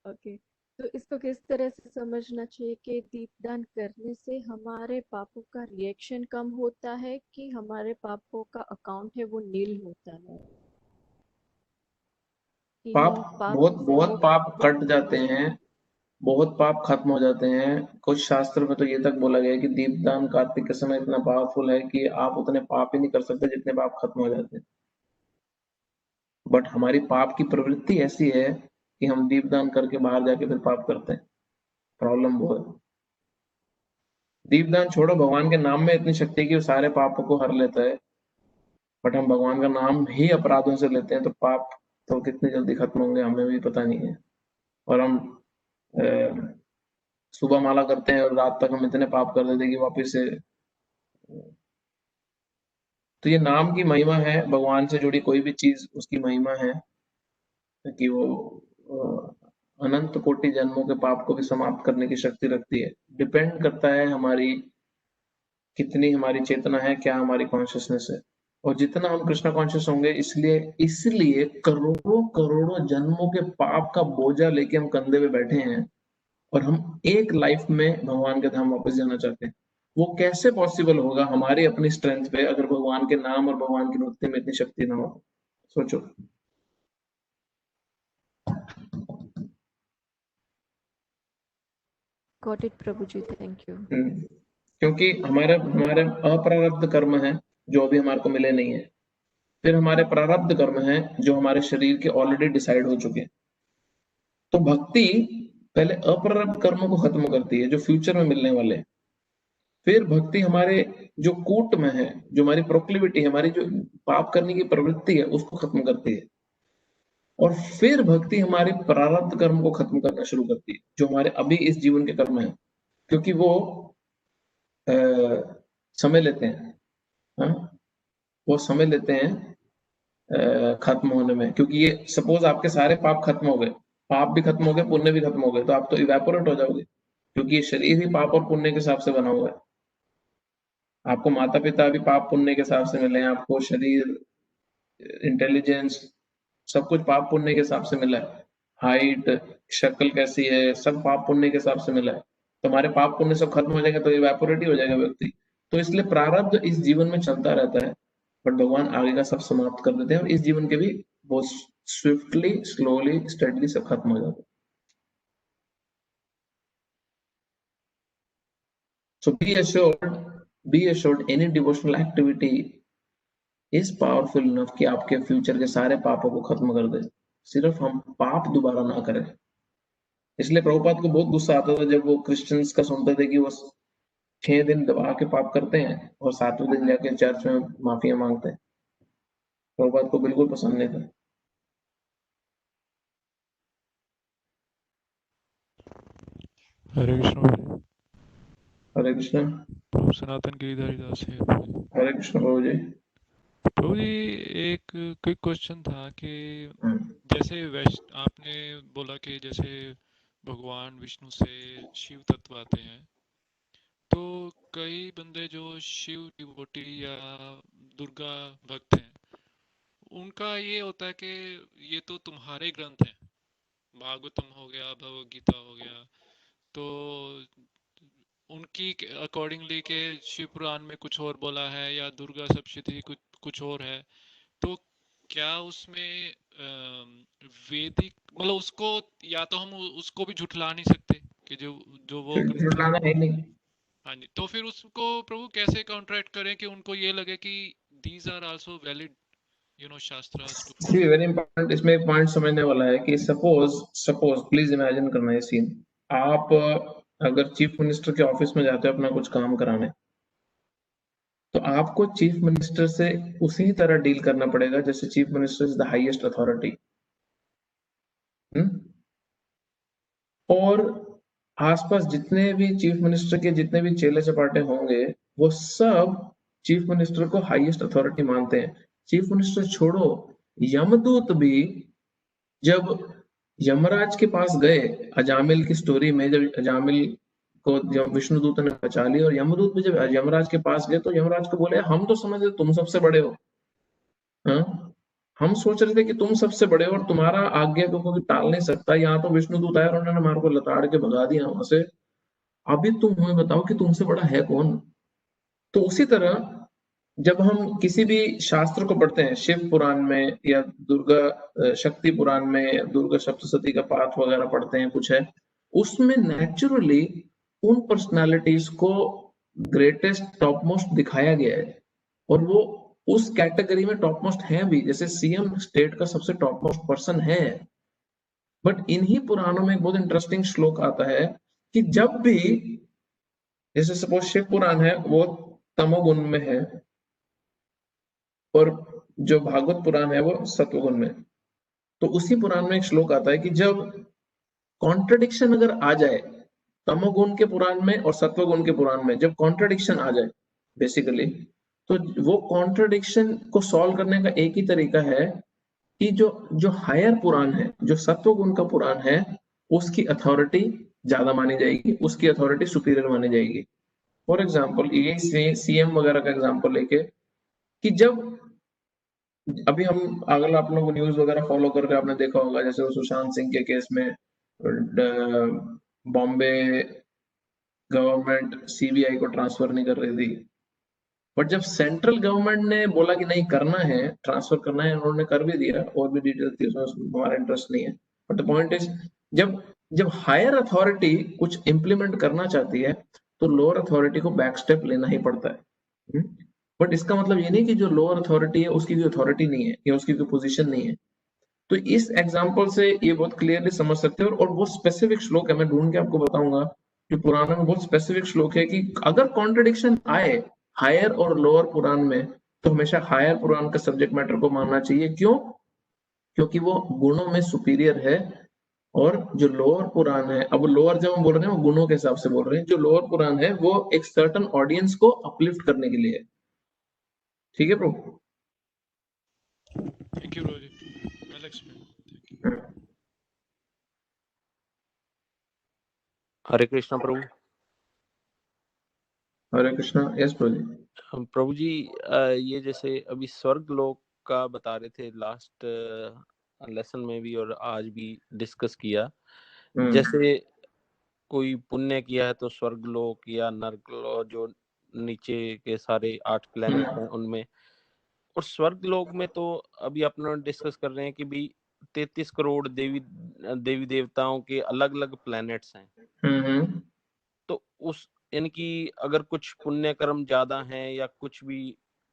ओके, तो इसको किस तरह से समझना चाहिए कि दीपदान करने से हमारे पापों का रिएक्शन कम होता है कि हमारे पापों का अकाउंट है वो नील होता है? कि पाप हम पाप बहुत से बहुत मुक्त पाप कट जाते हैं, बहुत पाप खत्म हो जाते हैं। कुछ शास्त्र में तो ये तक बोला गया है कि दीपदान कार्तिक के समय इतना पावरफुल है कि आप उतने पाप ही नहीं कर सकते जितने पाप खत्म हो जाते हैं। बट हमारी पाप की प्रवृत्ति ऐसी है कि हम दीपदान करके बाहर जाके फिर पाप करते हैं। प्रॉब्लम वो है। दीपदान छोड़ो, भगवान के नाम में इतनी शक्ति है कि वो सारे पापों को हर लेता है। बट हम भगवान का नाम ही अपराधों से लेते हैं, तो पाप तो कितनी जल्दी खत्म होंगे हमें भी पता नहीं है। और हम सुबह माला करते हैं और रात तक हम इतने पाप कर देते हैं कि वापिस से। तो ये नाम की महिमा है, भगवान से जुड़ी कोई भी चीज उसकी महिमा है कि वो अनंत कोटि जन्मों के पाप को भी समाप्त करने की शक्ति रखती है। डिपेंड करता है हमारी कितनी हमारी चेतना है, क्या हमारी कॉन्शियसनेस है। और जितना हम कृष्णा कॉन्शियस होंगे, इसलिए इसलिए करोड़ों करोड़ों जन्मों के पाप का बोझा लेके हम कंधे पे बैठे हैं और हम एक लाइफ में भगवान के धाम वापस जाना चाहते हैं। वो कैसे पॉसिबल होगा हमारी अपनी स्ट्रेंथ पे, अगर भगवान के नाम और भगवान की भक्ति में इतनी शक्ति ना हो? सोचो। गॉट इट प्रभु जी, थैंक यू। क्योंकि हमारे हमारे अप्रारब्ध कर्म है जो अभी हमारे को मिले नहीं है। फिर हमारे प्रारब्ध कर्म है जो हमारे शरीर के ऑलरेडी डिसाइड हो चुके हैं। तो भक्ति पहले अप्रारब्ध कर्मों को खत्म करती है जो फ्यूचर में मिलने वाले हैं। फिर भक्ति हमारे जो कूट में है, जो हमारी प्रोक्लिविटी, हमारी जो पाप करने की प्रवृत्ति है, उसको खत्म करती है। और फिर भक्ति हमारे प्रारब्ध कर्म को खत्म करना शुरू करती है जो हमारे अभी इस जीवन के कर्म है, क्योंकि वो समय लेते हैं। हाँ, वो समय लेते हैं खत्म होने में। क्योंकि ये सपोज आपके सारे पाप खत्म हो गए, पाप भी खत्म हो गए, पुण्य भी खत्म हो गए, तो आप तो इवेपोरेट हो जाओगे, क्योंकि ये शरीर ही पाप और पुण्य के हिसाब से बना हुआ है। आपको माता पिता भी पाप पुण्य के हिसाब से मिले हैं, आपको शरीर, इंटेलिजेंस, सब कुछ पाप पुण्य के हिसाब से मिला है। हाइट, शक्ल कैसी है, सब पाप पुण्य के हिसाब से मिला है। तो हमारे पाप पुण्य सब खत्म हो जाएगा तो इवेपोरेट ही हो जाएगा व्यक्ति। तो इसलिए प्रारब्ध इस जीवन में चलता रहता है, बट भगवान आगे का सब समाप्त कर देते हैं और इस जीवन के भी बहुत स्विफ्टली, स्लोली, स्टेडली सब खत्म हो जाते हैं। So be assured any devotional activity is powerful enough कि आपके फ्यूचर के सारे पापों को खत्म कर दे। सिर्फ हम पाप दोबारा ना करें। इसलिए प्रभुपाद को बहुत गुस्सा आता था जब वो क्रिश्चियंस का सुनते थे कि वो 6 दिन दबा के पाप करते हैं और 7वें दिन जाके चर्च में माफिया मांगते हैं। प्रभुपाद को बिल्कुल पसंद नहीं था। हरे कृष्ण भाई। हरे कृष्ण। प्रभु सनातन गिरिधारी दास है प्रभु। हरे कृष्ण प्रभु जी। प्रभु जी, एक क्विक क्वेश्चन था कि जैसे आपने बोला कि जैसे भगवान विष्णु से शिव तत्व आते हैं, तो कई बंदे जो शिव डिवोटी या दुर्गा भक्त हैं, उनका ये होता है कि ये तो तुम्हारे ग्रंथ हैं, भागवतम हो गया, भगवद गीता हो गया, तो उनकी अकॉर्डिंगली के शिव पुराण में कुछ और बोला है या दुर्गा सप्तशती कुछ और है, तो क्या उसमें वैदिक मतलब उसको या तो हम उसको भी झुठला नहीं सकते कि जो वो झुठलाना है नहीं। हाँ जी, तो फिर उसको प्रभु कैसे काउंटरैक्ट करें कि उनको ये लगे कि दीज आर आल्सो वैलिड शास्त्रास टू फॉलो। वेरी इंपॉर्टेंट, इसमें एक पॉइंट समझने वाला है कि सपोज प्लीज इमेजिन करना ये सीन। आप अगर चीफ मिनिस्टर के ऑफिस में जाते हो अपना कुछ काम कराने, तो आपको चीफ मिनिस्टर से उसी तरह डील करना पड़ेगा जैसे chief minister is the highest authority. और आसपास जितने भी चीफ मिनिस्टर के जितने भी चेले चपाटे होंगे वो सब चीफ मिनिस्टर को हाईएस्ट अथॉरिटी मानते हैं। चीफ मिनिस्टर छोड़ो, यमदूत भी जब यमराज के पास गए, अजामिल की स्टोरी में जब अजामिल को जब विष्णुदूत ने बचा लिया और यमदूत भी जब यमराज के पास गए तो यमराज को बोले हम तो समझ रहे तुम सबसे बड़े हो, हाँ? हम सोच रहे थे कि तुम सबसे बड़े हो और तुम्हारा आज्ञा को कोई टाल नहीं सकता। यहाँ तो विष्णुदूत आया और उन्होंने हमारे को लताड़ के भगा दिया वहां से। अभी तुम हमें बताओ कि तुमसे बड़ा है कौन? तो उसी तरह जब हम किसी भी शास्त्र को पढ़ते हैं, शिव पुराण में या दुर्गा शक्ति पुराण में या दुर्गा सप्तशती का पाठ वगैरह पढ़ते हैं, कुछ है उसमें नेचुरली उन पर्सनालिटीज को ग्रेटेस्ट टॉप मोस्ट दिखाया गया है और वो उस कैटेगरी में टॉप मोस्ट है भी, जैसे सीएम स्टेट का सबसे टॉप मोस्ट पर्सन है। बट इन्हीं पुराणों में एक बहुत इंटरेस्टिंग श्लोक आता है कि जब भी जैसे सपोज शिव पुराण है वो तमोगुण में है और जो भागवत पुराण है वो सत्वगुण में। तो उसी पुराण में एक श्लोक आता है कि जब कॉन्ट्रडिक्शन अगर आ जाए तमोगुण के पुराण में और सत्वगुण के पुराण में, जब कॉन्ट्रडिक्शन आ जाए बेसिकली, तो वो कॉन्ट्रडिक्शन को सॉल्व करने का एक ही तरीका है कि जो हायर पुराण है, जो सत्वगुण का पुराण है, उसकी अथॉरिटी ज्यादा मानी जाएगी, उसकी अथॉरिटी सुपीरियर मानी जाएगी। फॉर एग्जाम्पल ये सीएम वगैरह का एग्जाम्पल लेके कि जब अभी हम अगर आप लोग न्यूज वगैरह फॉलो करके आपने देखा होगा जैसे वो सुशांत सिंह के केस में बॉम्बे गवर्नमेंट सीबीआई को ट्रांसफर नहीं कर रही थी, बट जब सेंट्रल गवर्नमेंट ने बोला कि नहीं करना है, ट्रांसफर करना है, उन्होंने कर भी दिया। और भी डिटेल थी उसमें, हमारा इंटरेस्ट नहीं है। बट द पॉइंट इज जब हायर अथॉरिटी कुछ इंप्लीमेंट करना चाहती है तो लोअर अथॉरिटी को बैक स्टेप लेना ही पड़ता है। बट इसका मतलब ये नहीं कि जो लोअर अथॉरिटी है उसकी कोई अथॉरिटी नहीं है या उसकी कोई पोजीशन नहीं है। तो इस एग्जांपल से ये बहुत क्लियरली समझ सकते हो। और वो स्पेसिफिक श्लोक है, मैं ढूंढ के आपको बताऊंगा, कि पुराण में बहुत स्पेसिफिक श्लोक है कि अगर कॉन्ट्रडिक्शन आए हायर और लोअर पुराण में तो हमेशा हायर पुराण का सब्जेक्ट मैटर को मानना चाहिए। क्यों? क्योंकि वो गुणों में सुपीरियर है। और जो लोअर पुराण है, अब लोअर जब हम बोल रहे हैं वो गुणों के हिसाब से बोल रहे हैं, जो लोअर पुराण है वो एक सर्टन ऑडियंस को अपलिफ्ट करने के लिए है। ठीक है प्रभु? थैंक यू रोजी, वेल एक्सप्लेन। हरे कृष्णा प्रभु। हरे कृष्णा। यस प्रभु जी। प्रभु जी ये जैसे अभी स्वर्ग लोक का बता रहे थे लास्ट लेसन में भी और आज भी डिस्कस किया, जैसे कोई पुण्य किया है तो स्वर्ग लोक या नरक लोक, जो नीचे के सारे 8 प्लैनेट हैं उनमें, और स्वर्ग लोक में तो अभी अपना डिस्कस कर रहे हैं कि भी 33 करोड़ देवी देवताओं के अलग अलग प्लैनेट्स हैं। तो उस इनकी अगर कुछ पुण्य कर्म ज्यादा हैं या कुछ भी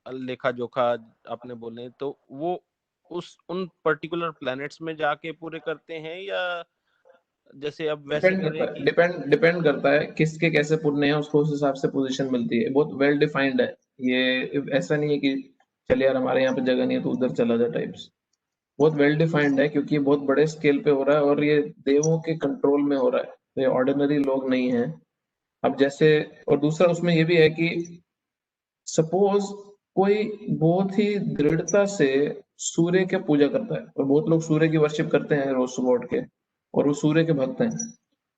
लेखा जोखा आपने बोले तो वो उन पर्टिकुलर प्लैनेट्स में जाके पूरे करते हैं, या जैसे अब वैसे डिपेंड करता है किसके कैसे पुण्य है, उसको उस हिसाब से पोजीशन मिलती है। बहुत वेल डिफाइंड है ये, ऐसा नहीं है कि चलिए यार हमारे यहाँ पे जगह नहीं है तो उधर चला जा टाइप्स। बहुत वेल डिफाइंड है क्योंकि ये बहुत बड़े स्केल पे हो रहा है और ये देवों के कंट्रोल में हो रहा है, ये ऑर्डिनरी लोग नहीं है। अब जैसे, और दूसरा उसमें ये भी है कि सपोज कोई बहुत ही दृढ़ता से सूर्य की पूजा करता है, और बहुत लोग सूर्य की वर्शिप करते हैं रोज सुबह उठ के, और वो सूर्य के भक्त हैं,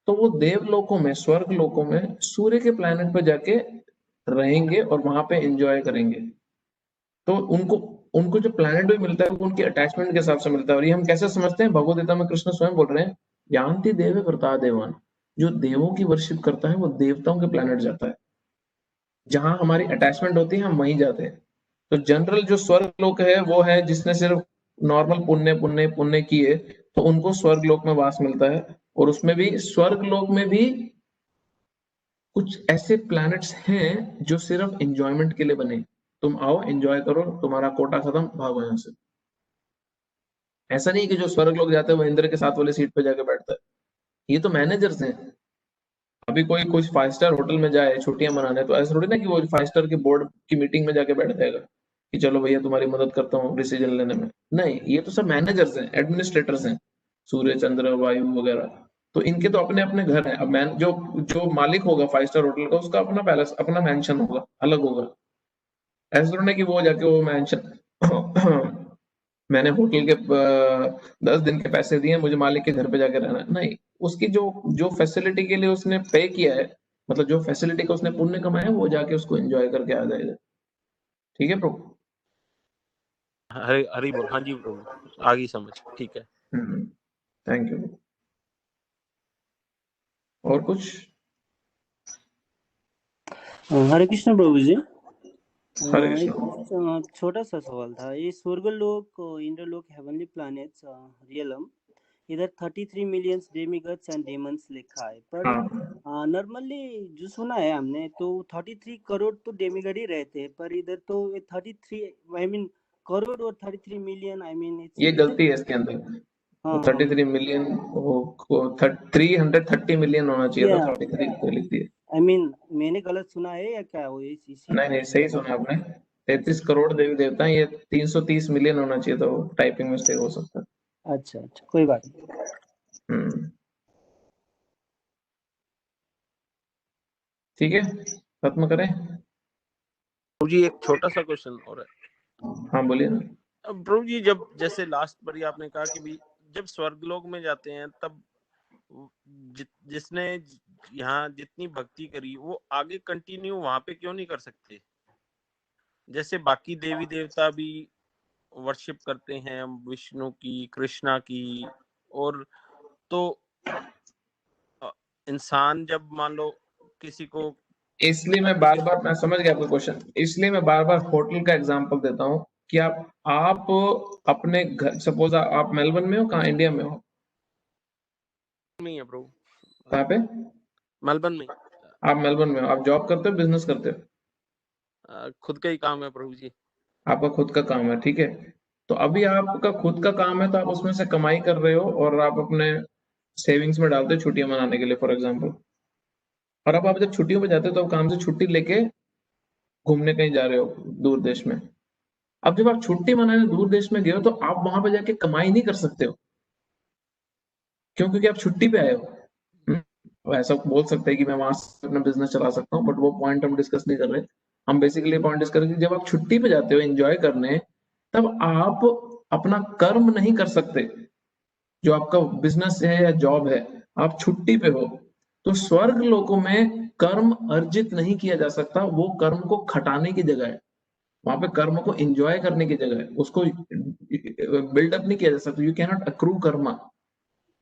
तो वो देव लोकों में, स्वर्ग लोकों में सूर्य के प्लैनेट पर जाके रहेंगे और वहां पे एंजॉय करेंगे। तो उनको जो प्लैनेट भी मिलता है वो उनकी अटैचमेंट के हिसाब से मिलता है। और ये हम कैसे समझते हैं? भगवद गीता में कृष्ण स्वयं बोल रहे हैं, यान्ति देव व्रता देवान, जो देवों की वर्शिप करता है वो देवताओं के प्लैनेट जाता है। जहां हमारी अटैचमेंट होती है हम वहीं जाते हैं। तो जनरल जो स्वर्ग लोक है वो है जिसने सिर्फ नॉर्मल पुण्य पुण्य पुण्य किए, तो उनको स्वर्ग लोक में वास मिलता है। और उसमें भी स्वर्ग लोक में भी कुछ ऐसे प्लैनेट्स हैं जो सिर्फ एंजॉयमेंट के लिए बने, तुम आओ एंजॉय करो, तुम्हारा कोटा खत्म, भागो यहाँ से। ऐसा नहीं कि जो स्वर्ग लोग जाते हैं वो इंद्र के साथ वाले सीट पे जाके बैठता है, ये तो मैनेजर्स हैं। अभी कोई 5 स्टार होटल में जाए छुट्टियां मनाने, तो ऐसा थोड़ी ना कि वो 5 स्टार के बोर्ड की मीटिंग में जाके बैठ जाएगा कि चलो भैया तुम्हारी मदद करता हूँ डिसीजन लेने में। नहीं, ये तो सब मैनेजर्स हैं, एडमिनिस्ट्रेटर्स हैं, सूर्य चंद्र वायु वगैरह। तो इनके तो अपने अपने घर हैं। अब मैं जो जो मालिक होगा 5 स्टार होटल का, उसका अपना पैलेस, अपना मेंशन होगा, अलग होगा। ऐसा थोड़ा नहीं कि वो जाके वो मेंशन मैंने होटल के 10 दिन के पैसे दिए, मुझे मालिक के घर पे जाके रहना है, नहीं। उसकी जो जो फैसिलिटी के लिए उसने पे किया है, मतलब जो फैसिलिटी का उसने पुण्य कमाया है, वो जाके उसको एंजॉय करके आ जाएगा। ठीक है प्रभु? हरी हरी बोल। हाँ जी प्रभु, आगे समझ। ठीक है। Thank you. और कुछ? हरे कृष्ण प्रभु जी। हरे एक कृष्ण। छोटा सा सवाल था। ये स्वर्गलोक, इंद्रलोक, हेवनली प्लैनेट्स, रियलम, इधर 33 मिलियन डेमिगॉड्स एंड डेमंस लिखा है, पर हाँ, नॉर्मली जो सुना है हमने तो 33 करोड़ तो डेमिगॉड ही रहते हैं, पर इधर तो 33 आई मीन करोड़ और 33 मिलियन, आई मीन ये गलती है इसके अंदर। हाँ, 33 मिलियन, 330 मिलियन होना चाहिए था, या 33 तो लिख दिए। आई मीन मैंने गलत सुना है या क्या हो इसी नहीं नहीं, सही सुना आपने। 33 करोड़ देवी देवता हैं, ये 330 मिलियन होना चाहिए था, टाइपिंग मिस्टेक हो सकता है। अच्छा अच्छा, कोई बात नहीं। ठीक है, खत्म करें? प्रभु जी एक छोटा सा क्वेश्चन और है। हाँ बोलिए ना। प्रभु जी, जब जैसे लास्ट बारी आपने कहा कि भी जब स्वर्गलोक में जाते हैं तब जिसने यहाँ जितनी भक्ति करी वो आगे कंटिन्यू वहां पे क्यों नहीं कर सकते? जैसे बाकी देवी देवता भी वर्शिप करते हैं विष्णु की, कृष्णा की, और तो इंसान जब मान लो किसी को, इसलिए मैं बार बार, मैं समझ गया आपका क्वेश्चन, इसलिए मैं बार बार होटल का एग्जांपल देता हूँ कि आप अपने घर, सपोज आप मेलबर्न में हो, कहाँ इंडिया में हो? नहीं है प्रभु। कहाँ पे? मेलबर्न में। आप मेलबर्न में हो। आप जॉब करते हो, बिजनेस करते हो? खुद का ही काम है प्रभु जी। आपका खुद का काम है, ठीक है। तो अभी आपका खुद का काम है, तो आप उसमें से कमाई कर रहे हो और आप अपने सेविंग्स में डालते हो छुट्टियां मनाने के लिए, फॉर एग्जाम्पल। और अब आप जब छुट्टियों में जाते हो तो आप काम से छुट्टी लेके घूमने कहीं जा रहे हो दूर देश में। अब जब आप छुट्टी मनाने दूर देश में गए हो, तो आप वहां पे जाके कमाई नहीं कर सकते हो। क्यों? क्योंकि आप छुट्टी पे आए हो। वो ऐसा बोल सकते हैं कि मैं वहां से अपना बिजनेस चला सकता हूँ, बट वो पॉइंट हम डिस्कस नहीं कर रहे। हम बेसिकली पॉइंट डिस्कस कर रहे हैं कि जब आप छुट्टी पे जाते हो एंजॉय करने, तब आप अपना कर्म नहीं कर सकते। जो आपका बिजनेस है या जॉब है, आप छुट्टी पे हो, तो स्वर्ग लोकों में कर्म अर्जित नहीं किया जा सकता। वो कर्म को खटाने की जगह है। वहां पे कर्म को एंजॉय करने की जगह है, उसको बिल्डअप नहीं किया जा सकता। You can not accrue Karma.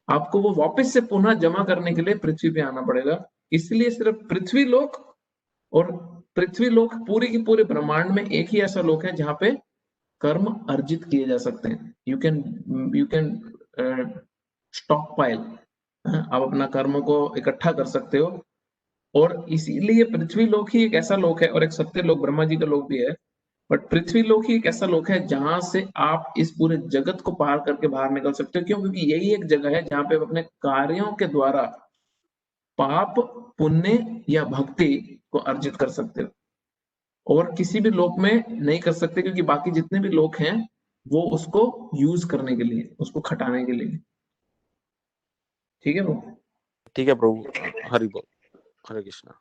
आपको वो वापस से पुनः जमा करने के लिए पृथ्वी पे आना पड़ेगा। इसलिए सिर्फ पृथ्वी लोक, और पृथ्वी लोक पूरे के पूरे ब्रह्मांड में एक ही ऐसा लोक है जहां पे कर्म अर्जित किए जा सकते हैं। यू कैन स्टॉक पाइल, आप अपना कर्म को इकट्ठा कर सकते हो। और इसीलिए पृथ्वी लोक ही एक ऐसा लोक है, और एक सत्य लोक ब्रह्मा जी का लोक भी है, बट पृथ्वी लोक ही एक ऐसा लोक है जहां से आप इस पूरे जगत को पार करके बाहर निकल सकते हो। क्यों? क्योंकि यही एक जगह है जहां पे आप अपने कार्यों के द्वारा पाप, पुण्य या भक्ति को अर्जित कर सकते हो, और किसी भी लोक में नहीं कर सकते, क्योंकि बाकी जितने भी लोक हैं वो उसको यूज करने के लिए, उसको खटाने के लिए। ठीक है प्रभु? ठीक है प्रभु, हरि बोल, हरे कृष्णा।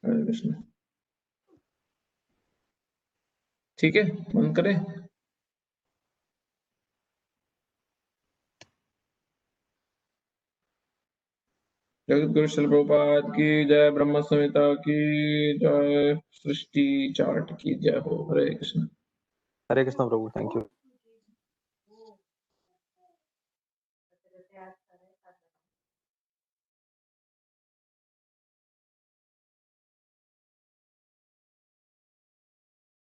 हरे कृष्ण। ठीक है, बंद करें? जगत गुरु श्रील प्रभुपाद की जय, ब्रह्म संहिता की जय, सृष्टि चार्ट की जय हो। हरे कृष्ण। हरे कृष्ण प्रभु, थैंक यू।